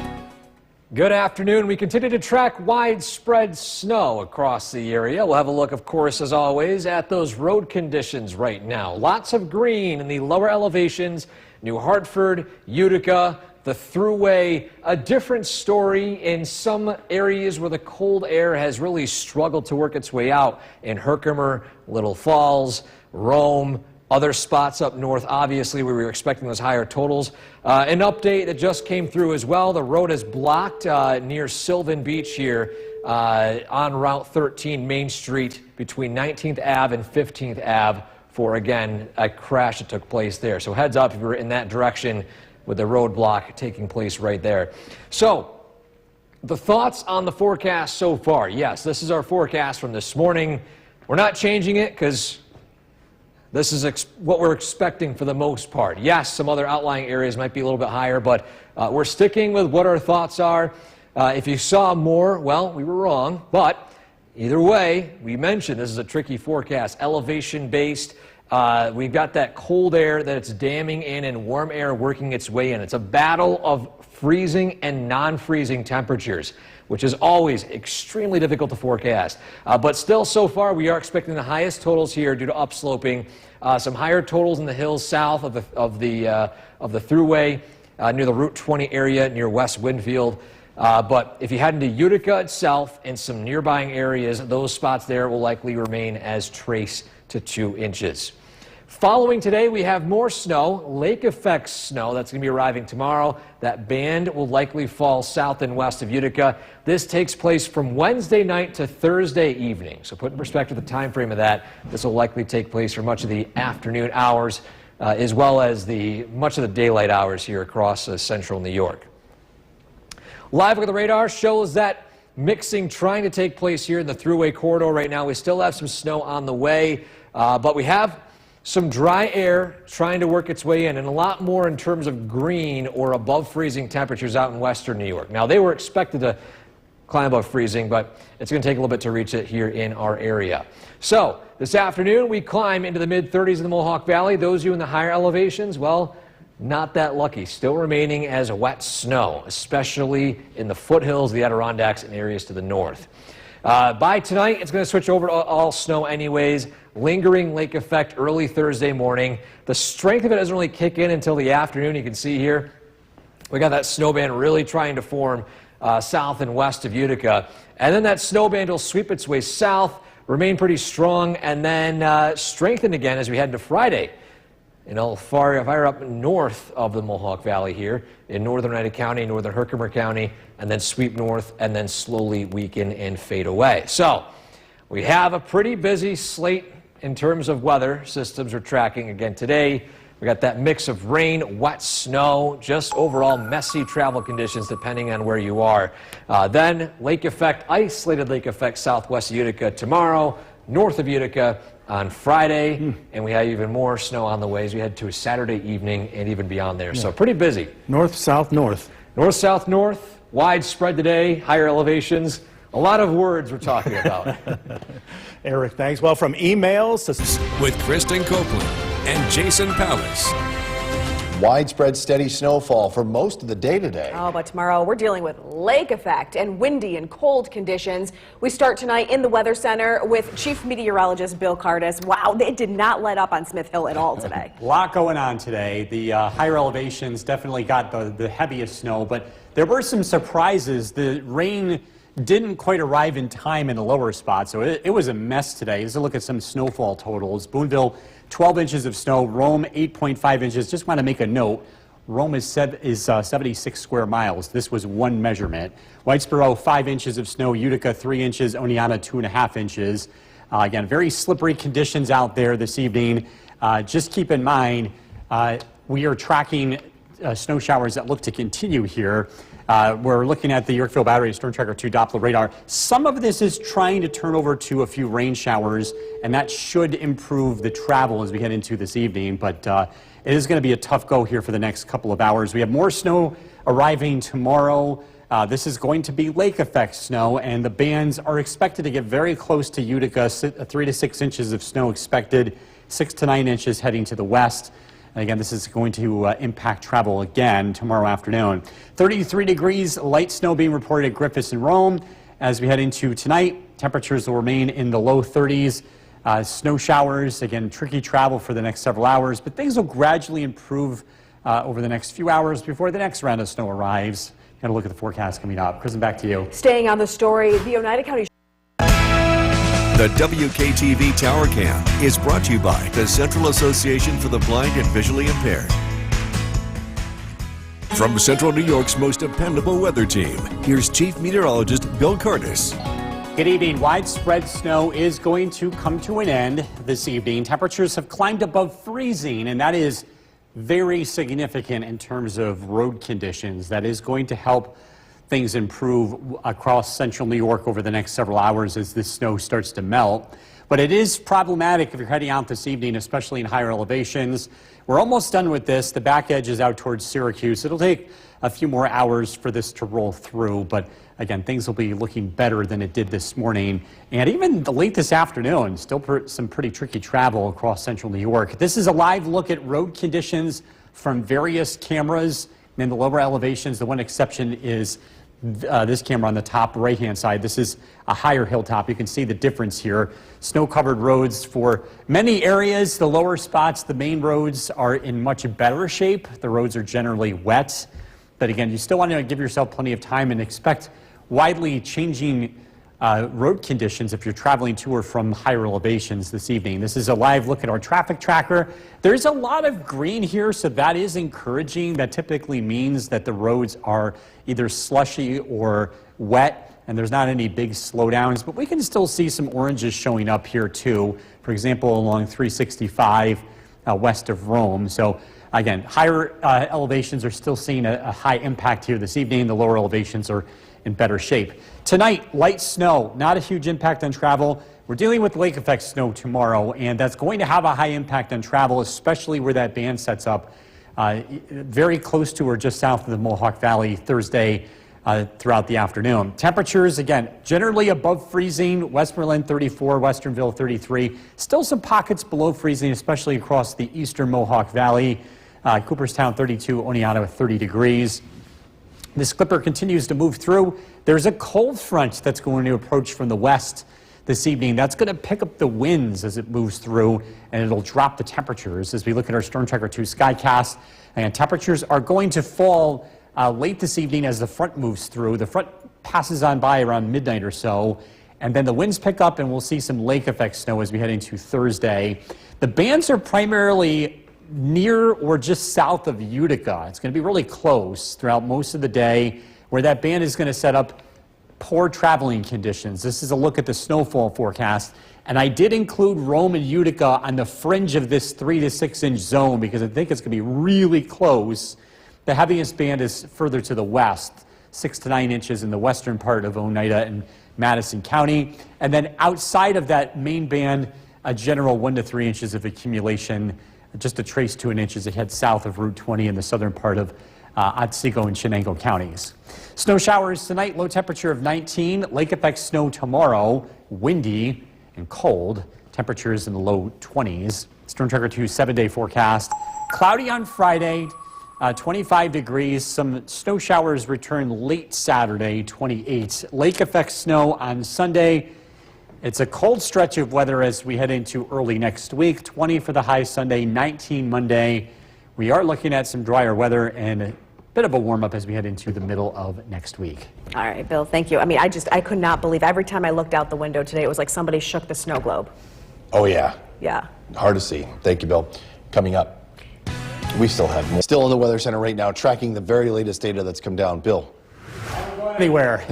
Good afternoon. We continue to track widespread snow across the area. We'll have a look, of course, as always, at those road conditions right now. Lots of green in the lower elevations, New Hartford, Utica, the Thruway. A different story in some areas where the cold air has really struggled to work its way out in Herkimer, Little Falls, Rome, other spots up north, obviously, where we were expecting those higher totals. An update that just came through as well. The road is blocked near Sylvan Beach here on Route 13 Main Street between 19th Ave and 15th Ave for, again, a crash that took place there. So heads up if you're in that direction with the roadblock taking place right there. So the thoughts on the forecast so far. Yes, this is our forecast from this morning. We're not changing it because this is what we're expecting for the most part. Yes, some other outlying areas might be a little bit higher, but we're sticking with what our thoughts are. If you saw more, well, we were wrong. But either way, we mentioned this is a tricky forecast, elevation-based. We've got that cold air that it's damming in and warm air working its way in. It's a battle of freezing and non-freezing temperatures, which is always extremely difficult to forecast. But still, so far, we are expecting the highest totals here due to upsloping. Some higher totals in the hills south of the Thruway. near the Route 20 area near West Winfield. But if you head into Utica itself and some nearby areas, those spots there will likely remain as trace to 2 inches. Following today, we have more snow, lake effect snow that's going to be arriving tomorrow. That band will likely fall south and west of Utica. This takes place from Wednesday night to Thursday evening. So put in perspective the time frame of that, this will likely take place for much of the afternoon hours, as well as much of the daylight hours here across central New York. Live look at the radar shows that mixing trying to take place here in the thruway corridor right now. We still have some snow on the way, but we have some dry air trying to work its way in, and a lot more in terms of green or above freezing temperatures out in western New York. Now, they were expected to climb above freezing, but it's going to take a little bit to reach it here in our area. So this afternoon, we climb into the mid-30s in the Mohawk Valley. Those of you in the higher elevations, well, not that lucky. Still remaining as wet snow, especially in the foothills, the Adirondacks, and areas to the north. By tonight, it's going to switch over to all snow anyways. Lingering lake effect early Thursday morning. The strength of it doesn't really kick in until the afternoon. You can see here, we got that snow band really trying to form south and west of Utica. And then that snow band will sweep its way south, remain pretty strong, and then strengthen again as we head into Friday. Far up north of the Mohawk Valley here in northern Oneida County, northern Herkimer County, and then sweep north and then slowly weaken and fade away. So we have a pretty busy slate in terms of weather systems we're tracking again today. We got that mix of rain, wet snow, just overall messy travel conditions depending on where you are. Then lake effect, isolated lake effect southwest of Utica tomorrow, north of Utica on Friday, and we have even more snow on the way as we head to a Saturday evening and even beyond there. So pretty busy.
North, south, north.
North, south, north, widespread today, higher elevations. A lot of words we're talking about.
Eric, thanks. Well, from emails to...
With Kristen Copeland and Jason Powers.
Widespread steady snowfall for most of the day today.
Oh, but tomorrow we're dealing with lake effect and windy and cold conditions. We start tonight in the Weather Center with Chief Meteorologist Bill Cardis. Wow, they did not let up on Smith Hill at all today.
A lot going on today. The higher elevations definitely got the heaviest snow, but there were some surprises. The rain didn't quite arrive in time in the lower spots, so it was a mess today. Let's look at some snowfall totals. Boonville, 12 inches of snow. Rome, 8.5 inches. Just want to make a note. Rome is 76 square miles. This was one measurement. Whitesboro, 5 inches of snow. Utica, 3 inches. Oneonta, 2.5 inches. Again, very slippery conditions out there this evening. Just keep in mind, we are tracking snow showers that look to continue here. We're looking at the Yorkville Battery Storm Tracker 2 Doppler radar. Some of this is trying to turn over to a few rain showers, and that should improve the travel as we head into this evening. But it is going to be a tough go here for the next couple of hours. We have more snow arriving tomorrow. This is going to be lake effect snow, and the bands are expected to get very close to Utica. 3 to 6 inches of snow expected, 6 to 9 inches heading to the west. And again, this is going to impact travel again tomorrow afternoon. 33 degrees, light snow being reported at Griffiths and Rome. As we head into tonight, temperatures will remain in the low 30s. Snow showers, again, tricky travel for the next several hours, but things will gradually improve over the next few hours before the next round of snow arrives. Got to look at the forecast coming up. Kristen, back to you.
Staying on the story, the Oneida County...
The WKTV Tower Cam is brought to you by the Central Association for the Blind and Visually Impaired. From Central New York's most dependable weather team, here's Chief Meteorologist Bill Cardis.
Good evening. Widespread snow is going to come to an end this evening. Temperatures have climbed above freezing, and that is very significant in terms of road conditions. That is going to help things improve across central New York over the next several hours as this snow starts to melt. But it is problematic if you're heading out this evening, especially in higher elevations. We're almost done with this. The back edge is out towards Syracuse. It'll take a few more hours for this to roll through, but again, things will be looking better than it did this morning. And even late this afternoon, still some pretty tricky travel across central New York. This is a live look at road conditions from various cameras in the lower elevations. The one exception is this camera on the top right-hand side. This is a higher hilltop. You can see the difference here. Snow-covered roads for many areas. The lower spots, the main roads, are in much better shape. The roads are generally wet. But again, you still want to give yourself plenty of time and expect widely changing road conditions if you're traveling to or from higher elevations this evening. This is a live look at our traffic tracker. There's a lot of green here, so that is encouraging. That typically means that the roads are either slushy or wet, and there's not any big slowdowns, but we can still see some oranges showing up here too. For example, along 365 west of Rome. So again, higher elevations are still seeing a high impact here this evening. The lower elevations are in better shape. Tonight, light snow, not a huge impact on travel. We're dealing with lake effect snow tomorrow, and that's going to have a high impact on travel, especially where that band sets up very close to or just south of the Mohawk Valley Thursday throughout the afternoon. Temperatures, again, generally above freezing. Westmoreland 34, Westernville 33. Still some pockets below freezing, especially across the eastern Mohawk Valley. Cooperstown 32, Oneonta 30 degrees. This clipper continues to move through. There's a cold front that's going to approach from the west this evening. That's going to pick up the winds as it moves through, and it'll drop the temperatures. As we look at our Storm Tracker 2 Skycast, and temperatures are going to fall late this evening as the front moves through. The front passes on by around midnight or so, and then the winds pick up, and we'll see some lake effect snow as we head into Thursday. The bands are primarily near or just south of Utica. It's going to be really close throughout most of the day, where that band is going to set up poor traveling conditions. This is a look at the snowfall forecast, and I did include Rome and Utica on the fringe of this 3 to 6 inch zone because I think it's going to be really close. The heaviest band is further to the west, 6 to 9 inches in the western part of Oneida and Madison County, and then outside of that main band, a general 1 to 3 inches of accumulation, just a trace to an inch as it heads south of Route 20 in the southern part of Otsego and Chenango counties. Snow showers tonight, low temperature of 19. Lake effect snow tomorrow, windy and cold. Temperatures in the low 20s. Storm Tracker 2 7-day forecast. Cloudy on Friday, 25 degrees. Some snow showers return late Saturday, 28. Lake effect snow on Sunday. It's a cold stretch of weather as we head into early next week. 20 for the high Sunday, 19 Monday. We are looking at some drier weather and a bit of a warm-up as we head into the middle of next week.
All right, Bill, thank you. I mean, I could not believe every time I looked out the window today, it was like somebody shook the snow globe.
Oh, yeah.
Yeah.
Hard to see. Thank you, Bill. Coming up, we still have more. Still in the Weather Center right now, tracking the very latest data that's come down. Bill.
Anywhere.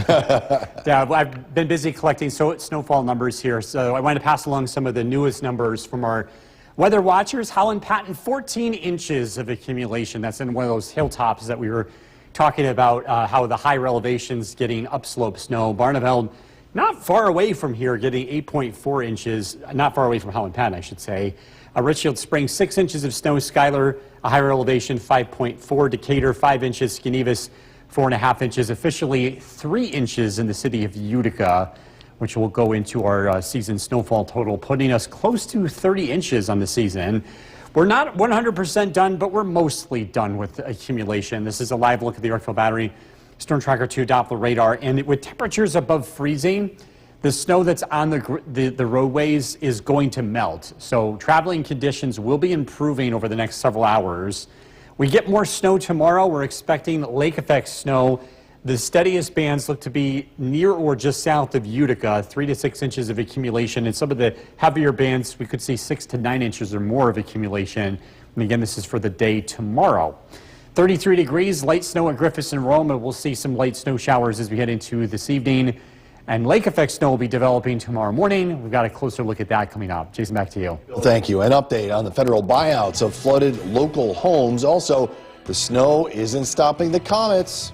Yeah, I've been busy collecting snowfall numbers here, so I want to pass along some of the newest numbers from our weather watchers. Holland Patton, 14 inches of accumulation. That's in one of those hilltops that we were talking about, how the higher elevations getting upslope snow. Barneveld, not far away from here, getting 8.4 inches, not far away from Holland Patton, I should say. Richfield Springs, 6 inches of snow. Schuyler, a higher elevation, 5.4. Decatur, 5 inches. Skenevis, 4.5 inches. Officially 3 inches in the city of Utica, which will go into our season snowfall total, putting us close to 30 inches on the season. We're not 100% done, but we're mostly done with accumulation. This is a live look at the Yorkville Battery Storm Tracker 2 Doppler radar, and with temperatures above freezing, the snow that's on the roadways is going to melt. So traveling conditions will be improving over the next several hours. We get more snow tomorrow. We're expecting lake effect snow. The steadiest bands look to be near or just south of Utica, 3 to 6 inches of accumulation. And some of the heavier bands, we could see 6 to 9 inches or more of accumulation. And again, this is for the day tomorrow. 33 degrees, light snow at Griffiths and Rome, and we'll see some light snow showers as we head into this evening. And lake effect snow will be developing tomorrow morning. We've got a closer look at that coming up. Jason, back to you.
Thank you. An update on the federal buyouts of flooded local homes. Also, the snow isn't stopping the comets.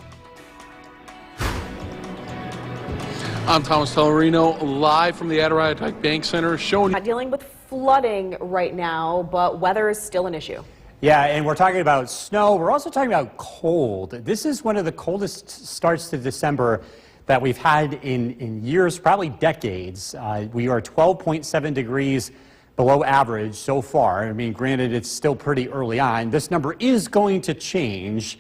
I'm Thomas Tellerino, live from the Adirondack Bank Center, showing
Not dealing with flooding right now, but weather is still an issue.
Yeah, and we're talking about snow. We're also talking about cold. This is one of the coldest starts to December that we've had in years, probably decades. We are 12.7 degrees below average so far. I mean, granted, it's still pretty early on. This number is going to change,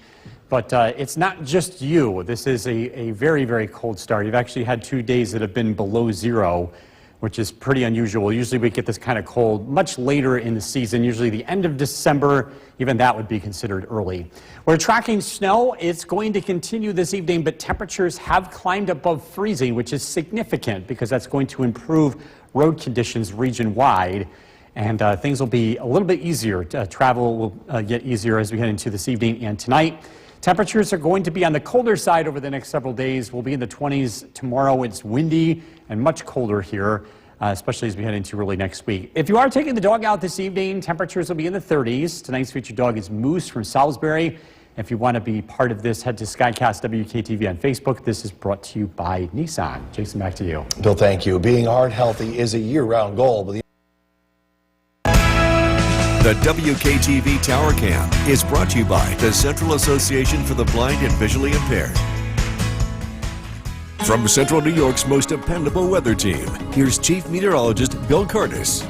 But it's not just you. This is a very, very cold start. You've actually had 2 days that have been below zero, which is pretty unusual. Usually we get this kind of cold much later in the season, usually the end of December. Even that would be considered early. We're tracking snow. It's going to continue this evening, but temperatures have climbed above freezing, which is significant because that's going to improve road conditions region-wide. And things will be a little bit easier. Travel will get easier as we head into this evening and tonight. Temperatures are going to be on the colder side over the next several days. We'll be in the 20s tomorrow. It's windy and much colder here, especially as we head into early next week. If you are taking the dog out this evening, temperatures will be in the 30s. Tonight's featured dog is Moose from Salisbury. If you want to be part of this, head to Skycast WKTV on Facebook. This is brought to you by Nissan. Jason, back to you.
Bill, thank you. Being heart healthy is a year-round goal, but
The WKTV Tower Cam is brought to you by the Central Association for the Blind and Visually Impaired. From Central New York's most dependable weather team, here's Chief Meteorologist Bill Curtis.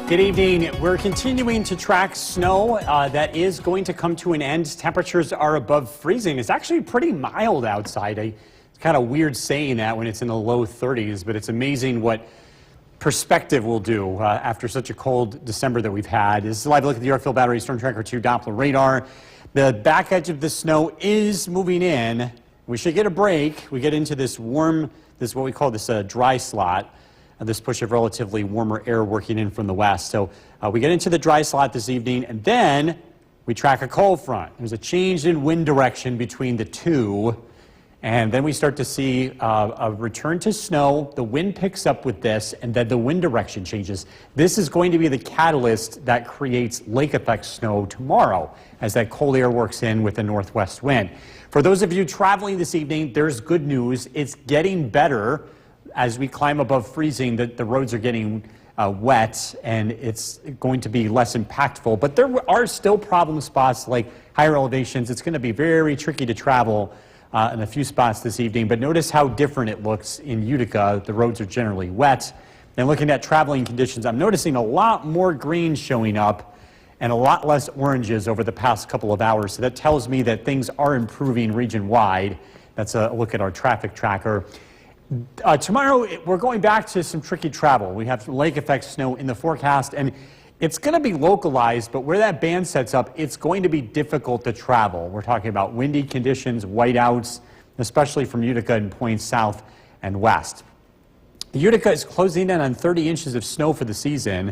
Good evening. We're continuing to track snow that is going to come to an end. Temperatures are above freezing. It's actually pretty mild outside. It's kind of weird saying that when it's in the low 30s, but it's amazing what perspective will do after such a cold December that we've had. This is a live look at the Yorkville Battery Storm Tracker 2 Doppler radar. The back edge of the snow is moving in. We should get a break. We get into this warm, this is what we call this dry slot, this push of relatively warmer air working in from the west. So we get into the dry slot this evening, and then we track a cold front. There's a change in wind direction between the two. And then we start to see a return to snow. The wind picks up with this, and then the wind direction changes. This is going to be the catalyst that creates lake effect snow tomorrow as that cold air works in with the northwest wind. For those of you traveling this evening, there's good news. It's getting better as we climb above freezing. The roads are getting wet, and it's going to be less impactful. But there are still problem spots like higher elevations. It's going to be very tricky to travel in a few spots this evening, but notice how different it looks in Utica. The roads are generally wet. And looking at traveling conditions, I'm noticing a lot more green showing up and a lot less oranges over the past couple of hours. So that tells me that things are improving region-wide. That's a look at our traffic tracker. Tomorrow, we're going back to some tricky travel. We have lake effect snow in the forecast, and it's going to be localized, but where that band sets up, it's going to be difficult to travel. We're talking about windy conditions, whiteouts, especially from Utica and points south and west. Utica is closing in on 30 inches of snow for the season,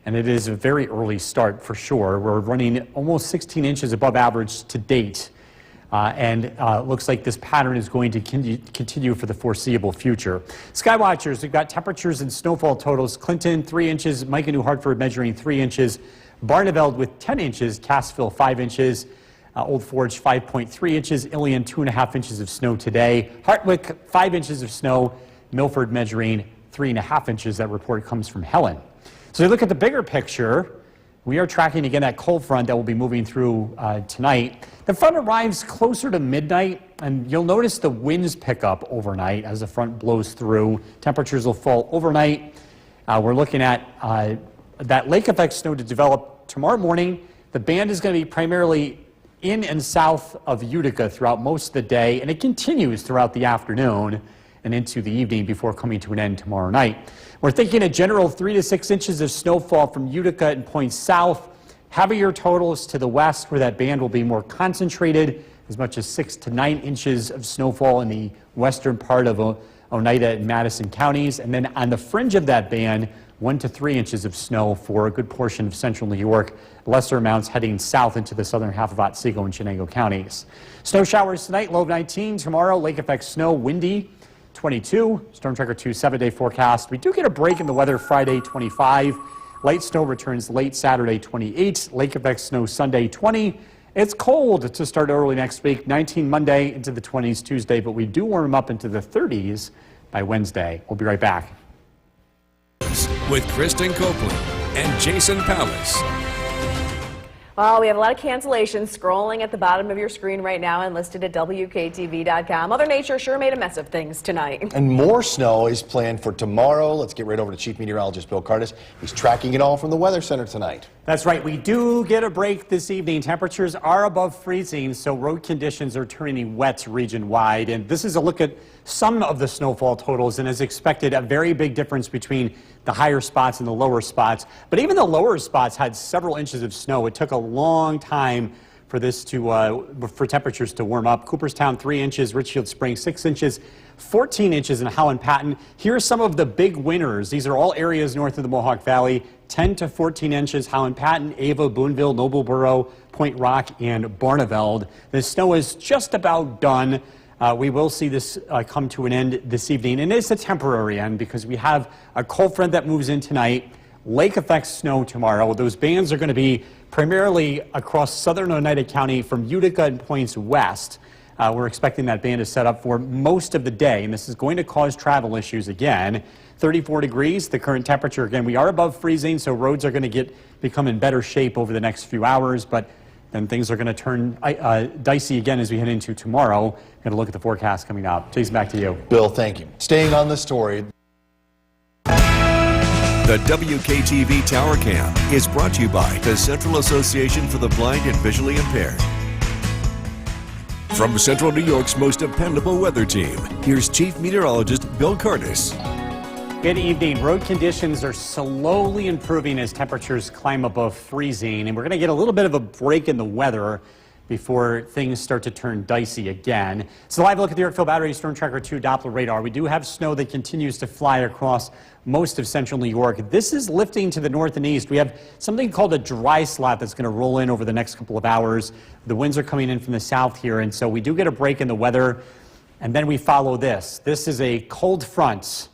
and it is a very early start for sure. We're running almost 16 inches above average to date. And looks like this pattern is going to continue for the foreseeable future. Skywatchers, we've got temperatures and snowfall totals. Clinton, 3 inches. Micah, New Hartford measuring 3 inches. Barneveld with 10 inches. Cassville, 5 inches. Old Forge, 5.3 inches. Ilion, 2.5 inches of snow today. Hartwick, 5 inches of snow. Milford measuring 3.5 inches. That report comes from Helen. So we look at the bigger picture. We are tracking again that cold front that will be moving through tonight. The front arrives closer to midnight, and you'll notice the winds pick up overnight as the front blows through. Temperatures will fall overnight. We're looking at that lake effect snow to develop tomorrow morning. The band is going to be primarily in and south of Utica throughout most of the day, and it continues throughout the afternoon and into the evening before coming to an end tomorrow night. We're thinking a general 3 to 6 inches of snowfall from Utica and points south. Heavier totals to the west where that band will be more concentrated, as much as 6 to 9 inches of snowfall in the western part of Oneida and Madison counties. And then on the fringe of that band, 1 to 3 inches of snow for a good portion of central New York. Lesser amounts heading south into the southern half of Otsego and Chenango counties. Snow showers tonight, low of 19. Tomorrow, lake effect snow, windy. 22, Storm Tracker 2 7-day forecast. We do get a break in the weather Friday, 25. Light snow returns late Saturday, 28. Lake effect snow Sunday, 20. It's cold to start early next week, 19 Monday into the 20s Tuesday, but we do warm up into the 30s by Wednesday. We'll be right back.
With Kristen Copeland and Jason Pallas.
Well, we have a lot of cancellations scrolling at the bottom of your screen right now and listed at WKTV.com. Mother Nature sure made a mess of things tonight.
And more snow is planned for tomorrow. Let's get right over to Chief Meteorologist Bill Cardis. He's tracking it all from the Weather Center tonight.
That's right. We do get a break this evening. Temperatures are above freezing, so road conditions are turning wet region-wide. And this is a look at some of the snowfall totals, and as expected, a very big difference between the higher spots and the lower spots. But even the lower spots had several inches of snow. It took a long time for this to for temperatures to warm up. Cooperstown 3 inches, Richfield Springs 6 inches, 14 inches in Holland Patton. Here are some of the big winners. These are all areas north of the Mohawk Valley. 10 to 14 inches, Holland Patton, Ava, Boonville, Noblesboro, Point Rock, and Barneveld. The snow is just about done. We will see this come to an end this evening, and it's a temporary end because we have a cold front that moves in tonight, lake effect snow tomorrow. Those bands are going to be primarily across southern Oneida County from Utica and points west. We're expecting that band to set up for most of the day, and this is going to cause travel issues again. 34 degrees, the current temperature. Again, we are above freezing, so roads are going to become in better shape over the next few hours, but then things are going to turn dicey again as we head into tomorrow. Going to look at the forecast coming up. Jason, back to you.
Bill, thank you. Staying on the story.
The WKTV Tower Cam is brought to you by the Central Association for the Blind and Visually Impaired. From Central New York's most dependable weather team, here's Chief Meteorologist Bill Cardis.
Good evening. Road conditions are slowly improving as temperatures climb above freezing, and we're going to get a little bit of a break in the weather before things start to turn dicey again. So live look at the Yorkville Battery Storm Tracker 2 Doppler radar. We do have snow that continues to fly across most of central New York. This is lifting to the north and east. We have something called a dry slot that's going to roll in over the next couple of hours. The winds are coming in from the south here, and so we do get a break in the weather, and then we follow this. This is a cold front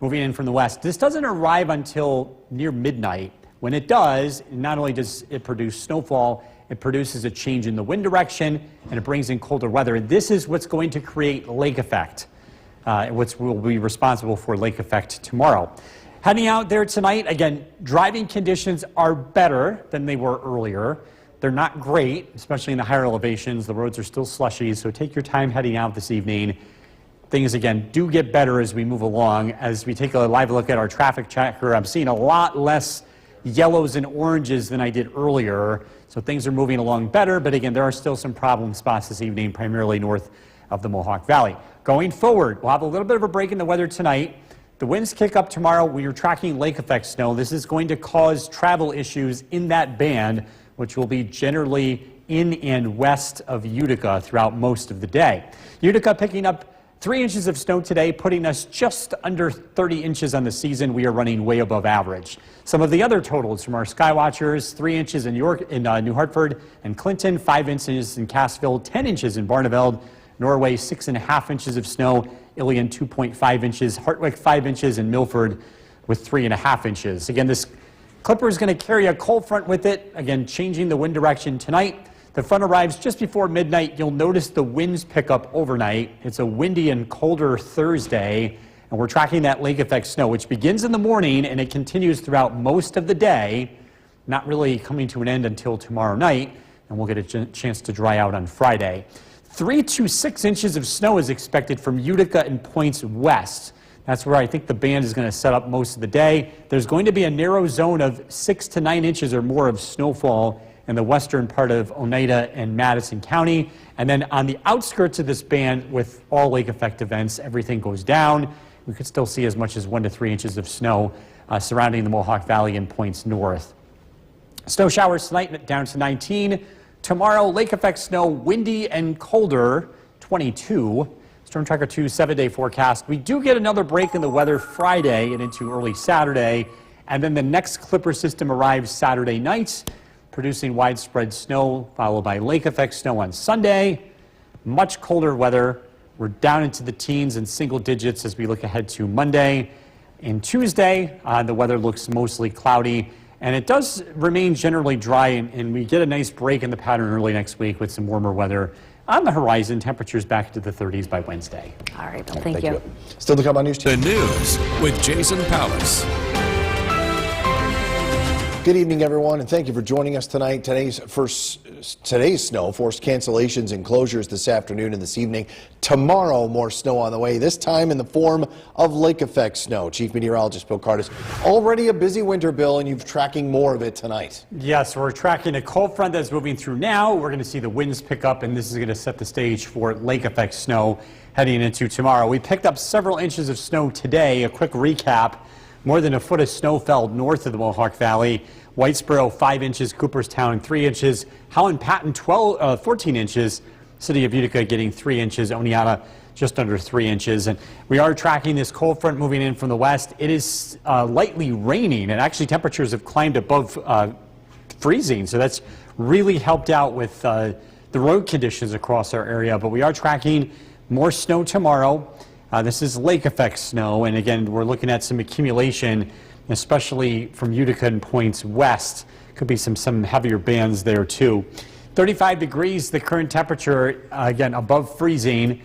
moving in from the west. This doesn't arrive until near midnight. When it does, not only does it produce snowfall, it produces a change in the wind direction, and it brings in colder weather. And this is what's going to create lake effect, which will be responsible for lake effect tomorrow. Heading out there tonight, again, driving conditions are better than they were earlier. They're not great, especially in the higher elevations. The roads are still slushy, so take your time heading out this evening. Things, again, do get better as we move along. As we take a live look at our traffic tracker, I'm seeing a lot less yellows and oranges than I did earlier. So things are moving along better, but again, there are still some problem spots this evening, primarily north of the Mohawk Valley. Going forward, we'll have a little bit of a break in the weather tonight. The winds kick up tomorrow. We are tracking lake effect snow. This is going to cause travel issues in that band, which will be generally in and west of Utica throughout most of the day. Utica picking up 3 inches of snow today, putting us just under 30 inches on the season. We are running way above average. Some of the other totals from our Skywatchers: 3 inches in New Hartford and Clinton, 5 inches in Cassville, 10 inches in Barneveld, Norway 6.5 inches of snow, Ilion 2.5 inches, Hartwick 5 inches, and Milford with 3.5 inches. Again, this clipper is going to carry a cold front with it, again changing the wind direction tonight. The front arrives just before midnight. You'll notice the winds pick up overnight. It's a windy and colder Thursday, and we're tracking that lake effect snow, which begins in the morning and it continues throughout most of the day, not really coming to an end until tomorrow night, and we'll get a chance to dry out on Friday. 3 to 6 inches of snow is expected from Utica and points west. That's where I think the band is going to set up most of the day. There's going to be a narrow zone of 6 to 9 inches or more of snowfall in the western part of Oneida and Madison County. And then on the outskirts of this band, with all lake effect events, everything goes down. We could still see as much as 1 to 3 inches of snow surrounding the Mohawk Valley and points north. Snow showers tonight down to 19. Tomorrow, lake effect snow, windy and colder, 22. Storm Tracker 2 7-day forecast. We do get another break in the weather Friday and into early Saturday. And then the next clipper system arrives Saturday night, producing widespread snow, followed by lake effect snow on Sunday. Much colder weather. We're down into the teens and single digits as we look ahead to Monday. And Tuesday, the weather looks mostly cloudy, and it does remain generally dry, and we get a nice break in the pattern early next week with some warmer weather on the horizon. Temperatures back into the 30s by Wednesday.
All right, Bill, thank you.
Still to come on News 2.
The news with Jason Pallas.
Good evening, everyone, and thank you for joining us tonight. Today's snow forced cancellations and closures this afternoon and this evening. Tomorrow, more snow on the way, this time in the form of lake effect snow. Chief Meteorologist Bill Cardis, already a busy winter, Bill, and you're tracking more of it tonight.
Yes, we're tracking a cold front that's moving through now. We're going to see the winds pick up, and this is going to set the stage for lake effect snow heading into tomorrow. We picked up several inches of snow today. A quick recap. More than a foot of snow fell north of the Mohawk Valley. Whitesboro 5 inches, Cooperstown 3 inches, Howland Patton 14 inches, City of Utica getting 3 inches, Oneonta just under 3 inches. And we are tracking this cold front moving in from the west. It is lightly raining, and actually temperatures have climbed above freezing, so that's really helped out with the road conditions across our area. But we are tracking more snow tomorrow. This is lake effect snow, and again, we're looking at some accumulation, especially from Utica and points west. Could be some heavier bands there too. 35 degrees, the current temperature, again, above freezing,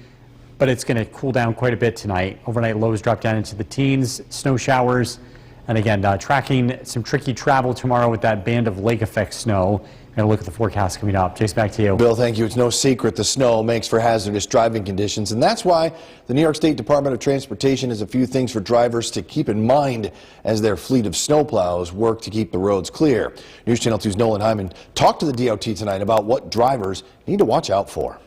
but it's going to cool down quite a bit tonight. Overnight lows drop down into the teens, snow showers, and again, tracking some tricky travel tomorrow with that band of lake effect snow. We're going to look at the forecast coming up. Jason, back to you.
Bill, thank you. It's no secret the snow makes for hazardous driving conditions, and that's why the New York State Department of Transportation has a few things for drivers to keep in mind as their fleet of snowplows work to keep the roads clear. News Channel 2's Nolan Hyman talked to the DOT tonight about what drivers need to watch out for.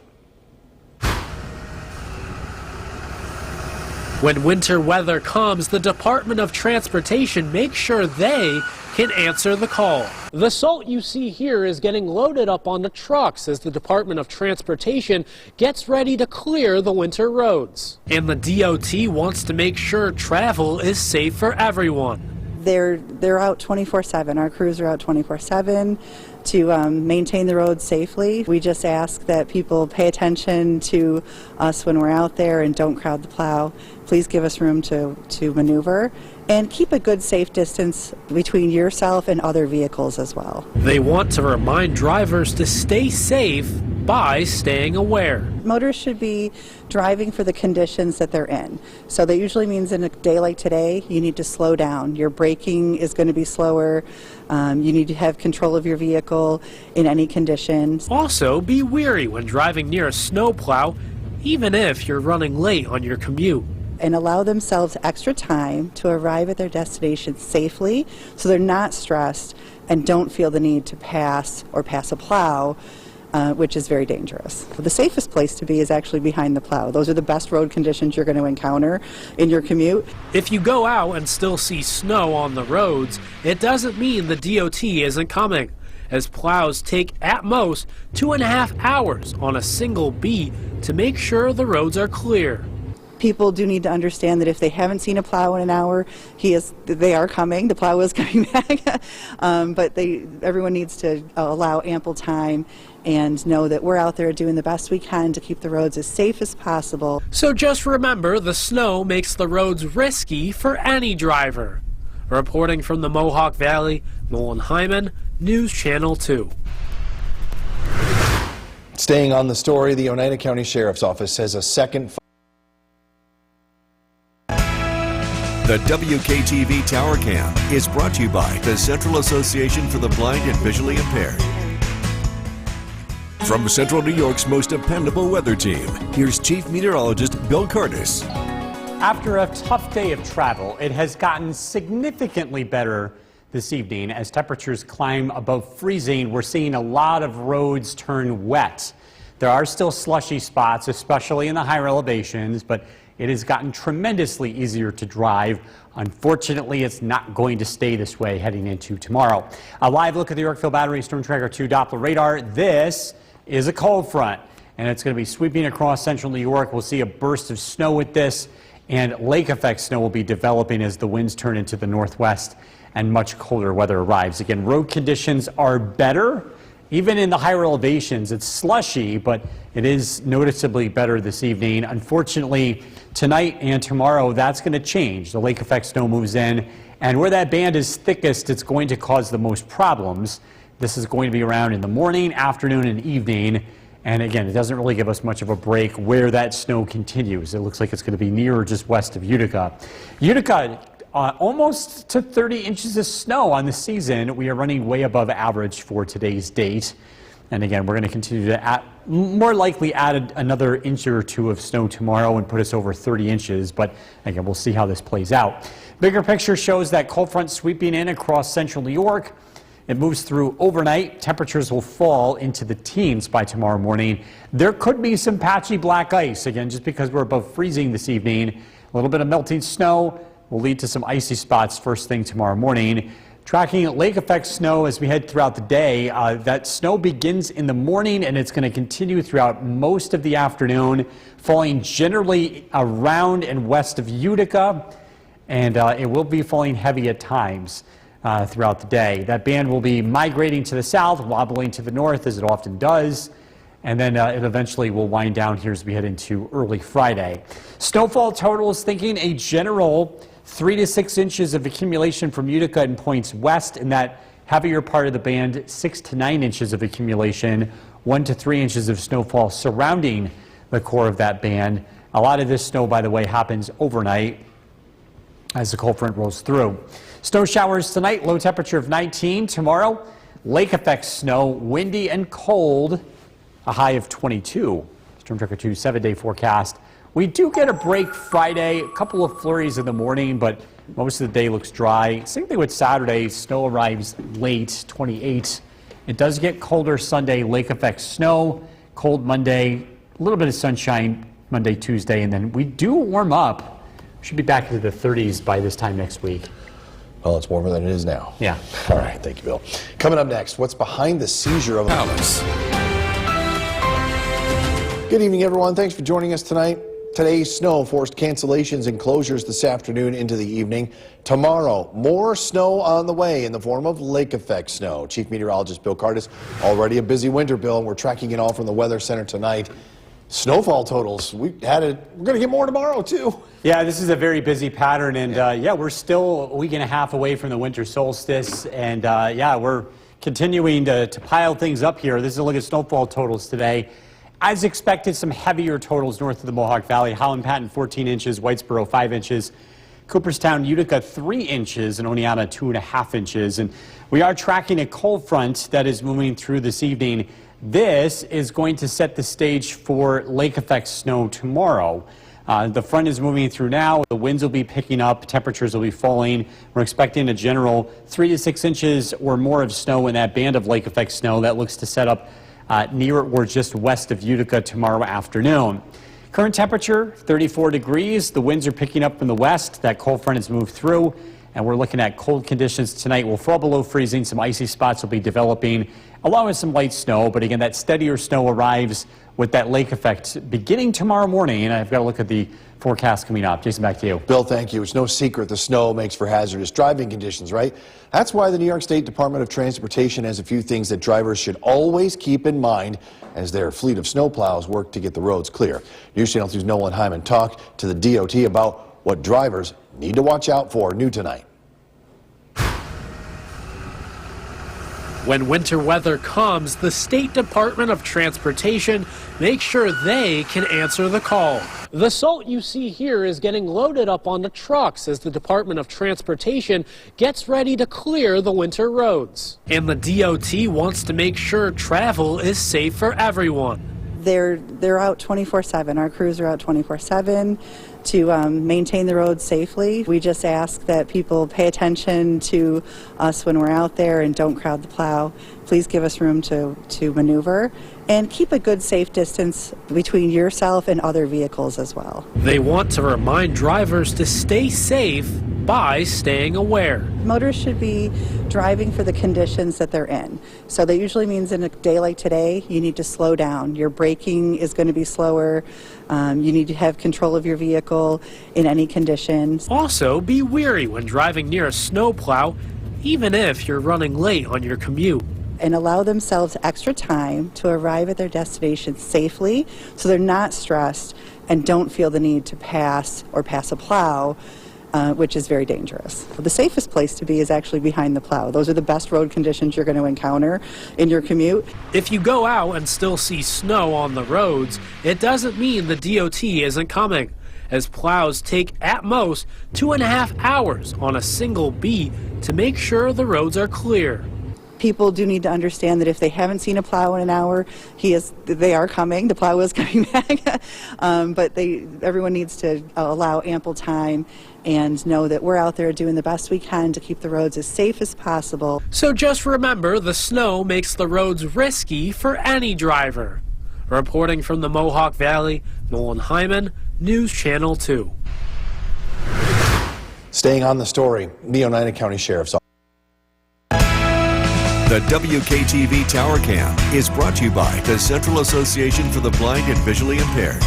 When winter weather comes, the Department of Transportation makes sure they can answer the call. The salt you see here is getting loaded up on the trucks as the Department of Transportation gets ready to clear the winter roads. And the DOT wants to make sure travel is safe for everyone.
They're out 24/7. Our crews are out 24/7 to maintain the roads safely. We just ask that people pay attention to us when we're out there and don't crowd the plow. Please give us room to maneuver and keep a good safe distance between yourself and other vehicles as well.
They want to remind drivers to stay safe by staying aware.
Motorists should be driving for the conditions that they're in. So that usually means in a day like today, you need to slow down. Your braking is going to be slower. You need to have control of your vehicle in any conditions.
Also, be wary when driving near a snowplow, even if you're running late on your commute.
And allow themselves extra time to arrive at their destination safely so they're not stressed and don't feel the need to pass a plow, which is very dangerous. The safest place to be is actually behind the plow. Those are the best road conditions you're going to encounter in your commute.
If you go out and still see snow on the roads, it doesn't mean the DOT isn't coming, as plows take at most 2.5 hours on a single beat to make sure the roads are clear.
People do need to understand that if they haven't seen a plow in an hour, they are coming. The plow is coming back, but everyone needs to allow ample time and know that we're out there doing the best we can to keep the roads as safe as possible.
So just remember, the snow makes the roads risky for any driver. Reporting from the Mohawk Valley, Nolan Hyman, News Channel 2.
Staying on the story, the Oneida County Sheriff's Office says a second
The WKTV Tower Cam is brought to you by the Central Association for the Blind and Visually Impaired. From Central New York's most dependable weather team, here's Chief Meteorologist Bill Cardis.
After a tough day of travel, it has gotten significantly better this evening as temperatures climb above freezing. We're seeing a lot of roads turn wet. There are still slushy spots, especially in the higher elevations, but it has gotten tremendously easier to drive. Unfortunately, it's not going to stay this way heading into tomorrow. A live look at the Yorkville Battery Storm Tracker 2 Doppler radar. This is a cold front, and it's going to be sweeping across central New York. We'll see a burst of snow with this, and lake effect snow will be developing as the winds turn into the northwest and much colder weather arrives. Again, road conditions are better. Even in the higher elevations, it's slushy, but it is noticeably better this evening. Unfortunately, tonight and tomorrow, that's going to change. The lake effect snow moves in, and where that band is thickest, it's going to cause the most problems. This is going to be around in the morning, afternoon, and evening. And again, it doesn't really give us much of a break where that snow continues. It looks like it's going to be near or just west of Utica. Utica almost to 30 inches of snow on the season. We are running way above average for today's date. And again, we're going to continue to more likely add another inch or two of snow tomorrow and put us over 30 inches. But again, we'll see how this plays out. Bigger picture shows that cold front sweeping in across central New York. It moves through overnight. Temperatures will fall into the teens by tomorrow morning. There could be some patchy black ice, again, just because we're above freezing this evening. A little bit of melting snow will lead to some icy spots first thing tomorrow morning. Tracking lake effect snow as we head throughout the day. That snow begins in the morning and it's going to continue throughout most of the afternoon, falling generally around and west of Utica, and it will be falling heavy at times throughout the day. That band will be migrating to the south, wobbling to the north as it often does, and then it eventually will wind down here as we head into early Friday. Snowfall totals, thinking a general 3 to 6 inches of accumulation from Utica and points west. In that heavier part of the band, 6 to 9 inches of accumulation, 1 to 3 inches of snowfall surrounding the core of that band. A lot of this snow, by the way, happens overnight as the cold front rolls through. Snow showers tonight, low temperature of 19. Tomorrow, lake effect snow, windy and cold, a high of 22. Storm Tracker 2 7-day forecast. We do get a break Friday, a couple of flurries in the morning, but most of the day looks dry. Same thing with Saturday. Snow arrives late, 28. It does get colder Sunday, lake effect snow, cold Monday, a little bit of sunshine Monday, Tuesday, and then we do warm up. We should be back into the 30s by this time next week.
Well, it's warmer than it is now.
Yeah.
All right, thank you, Bill. Coming up next, what's behind the seizure of a
Alice.
Good evening, everyone. Thanks for joining us tonight. Today's snow forced cancellations and closures this afternoon into the evening. Tomorrow, more snow on the way in the form of lake effect snow. Chief Meteorologist Bill Cardis, already a busy winter, Bill, and we're tracking it all from the Weather Center tonight. Snowfall totals, we're going to get more tomorrow, too.
Yeah, this is a very busy pattern, and yeah, we're still a week and a half away from the winter solstice, and yeah, we're continuing to pile things up here. This is a look at snowfall totals today. As expected, some heavier totals north of the Mohawk Valley. Holland Patton 14 inches, Whitesboro 5 inches, Cooperstown, Utica 3 inches, and Oneonta 2.5 inches. And we are tracking a cold front that is moving through this evening. This is going to set the stage for lake effect snow tomorrow. The front is moving through now. The winds will be picking up. Temperatures will be falling. We're expecting a general 3 to 6 inches or more of snow in that band of lake effect snow that looks to set up near or just west of Utica tomorrow afternoon. Current temperature 34 degrees. The winds are picking up from the west. That cold front has moved through, and we're looking at cold conditions tonight. We'll fall below freezing. Some icy spots will be developing, along with some light snow. But again, that steadier snow arrives with that lake effect beginning tomorrow morning. And I've got to look at the forecast coming up. Jason, back to you.
Bill, thank you. It's no secret the snow makes for hazardous driving conditions, right? That's why the New York State Department of Transportation has a few things that drivers should always keep in mind as their fleet of snowplows work to get the roads clear. News Channel 2's Nolan Hyman talked to the DOT about what drivers need to watch out for. New tonight.
When winter weather comes, the State Department of Transportation makes sure they can answer the call. The salt you see here is getting loaded up on the trucks as the Department of Transportation gets ready to clear the winter roads. And the DOT wants to make sure travel is safe for everyone.
They're out 24/7. Our crews are out 24/7 to maintain the roads safely. We just ask that people pay attention to us when we're out there and don't crowd the plow. Please give us room to maneuver and keep a good safe distance between yourself and other vehicles as well.
They want to remind drivers to stay safe by staying aware.
Motorists should be driving for the conditions that they're in. So that usually means in a day like today, you need to slow down. Your braking is going to be slower. You need to have control of your vehicle in any conditions.
Also, be wary when driving near a snowplow, even if you're running late on your commute.
And allow themselves extra time to arrive at their destination safely so they're not stressed and don't feel the need to pass a plow, which is very dangerous. The safest place to be is actually behind the plow. Those are the best road conditions you're going to encounter in your commute.
If you go out and still see snow on the roads, it doesn't mean the DOT isn't coming. as plows take at most 2.5 hours on a single beat to make sure the roads are clear.
People do need to understand that if they haven't seen a plow in an hour, they are coming. The plow is coming back, but everyone needs to allow ample time and know that we're out there doing the best we can to keep the roads as safe as possible.
So just remember, the snow makes the roads risky for any driver. Reporting from the Mohawk Valley, Nolan Hyman, News Channel 2.
Staying on the story, the Oneida County Sheriff's Office.
The WKTV Tower Cam is brought to you by the Central Association for the Blind and Visually Impaired.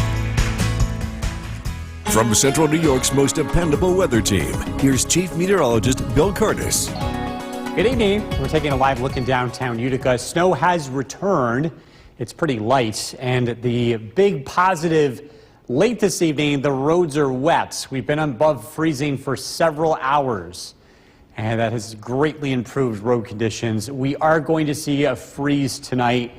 From Central New York's most dependable weather team, here's Chief Meteorologist Bill Curtis.
Good evening. We're taking a live look in downtown Utica. Snow has returned. It's pretty light, and the big positive late this evening, the roads are wet. We've been above freezing for several hours, and that has greatly improved road conditions. We are going to see a freeze tonight.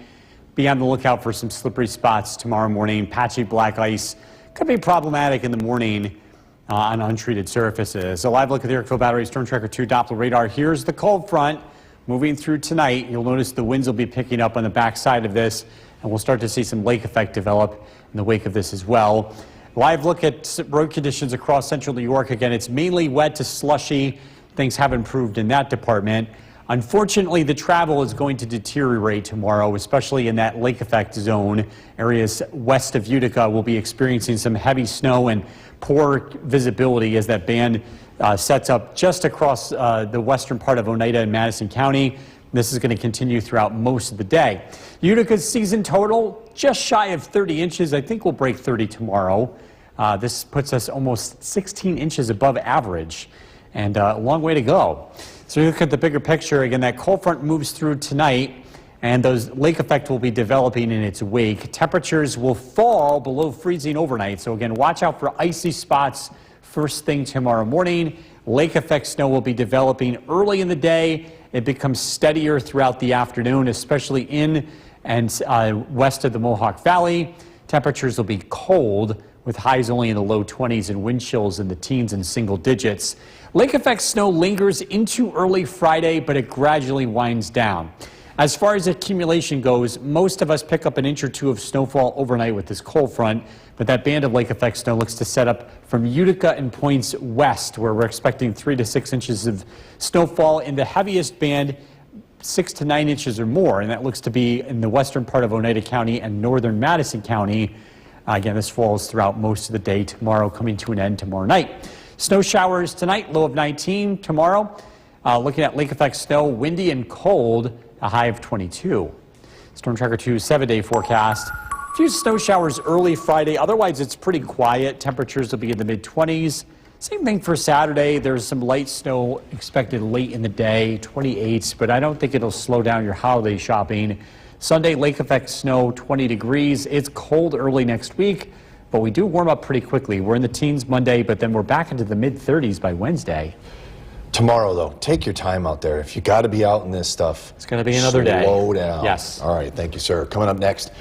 Be on the lookout for some slippery spots tomorrow morning. Patchy black ice could be problematic in the morning on untreated surfaces. A live look at the Yorkville Battery Storm Tracker 2 Doppler radar. Here's the cold front moving through tonight. You'll notice the winds will be picking up on the backside of this, and we'll start to see some lake effect develop in the wake of this as well. Live look at road conditions across central New York. Again, it's mainly wet to slushy. Things have improved in that department. Unfortunately, the travel is going to deteriorate tomorrow, especially in that lake effect zone. Areas west of Utica will be experiencing some heavy snow and poor visibility as that band sets up just across the western part of Oneida and Madison County. This is going to continue throughout most of the day. Utica's season total just shy of 30 inches. I think we'll break 30 tomorrow. This puts us almost 16 inches above average, and a long way to go. So you look at the bigger picture. Again, that cold front moves through tonight, and those lake effect will be developing in its wake. Temperatures will fall below freezing overnight. So again, watch out for icy spots first thing tomorrow morning. Lake effect snow will be developing early in the day. It becomes steadier throughout the afternoon, especially in and west of the Mohawk Valley. Temperatures will be cold with highs only in the low 20s and wind chills in the teens and single digits. Lake effect snow lingers into early Friday, but it gradually winds down. As far as accumulation goes, most of us pick up an inch or two of snowfall overnight with this cold front, but that band of lake effect snow looks to set up from Utica and points west, where we're expecting 3 to 6 inches of snowfall in the heaviest band, 6 to 9 inches or more, and that looks to be in the western part of Oneida County and northern Madison County. Again, this falls throughout most of the day tomorrow, coming to an end tomorrow night. Snow showers tonight, low of 19. Tomorrow, looking at lake effect snow, windy and cold, a high of 22. Storm Tracker 2 7-day forecast. A few snow showers early Friday. Otherwise, it's pretty quiet. Temperatures will be in the mid-20s. Same thing for Saturday. There's some light snow expected late in the day, 28, but I don't think it'll slow down your holiday shopping. Sunday, lake effect snow, 20 degrees. It's cold early next week, but we do warm up pretty quickly. We're in the teens Monday, but then we're back into the mid-30s by Wednesday.
Tomorrow, though, take your time out there. If you got to be out in this stuff,
it's going to be another day.
Slow down.
Yes.
All right. Thank you, sir. Coming up next,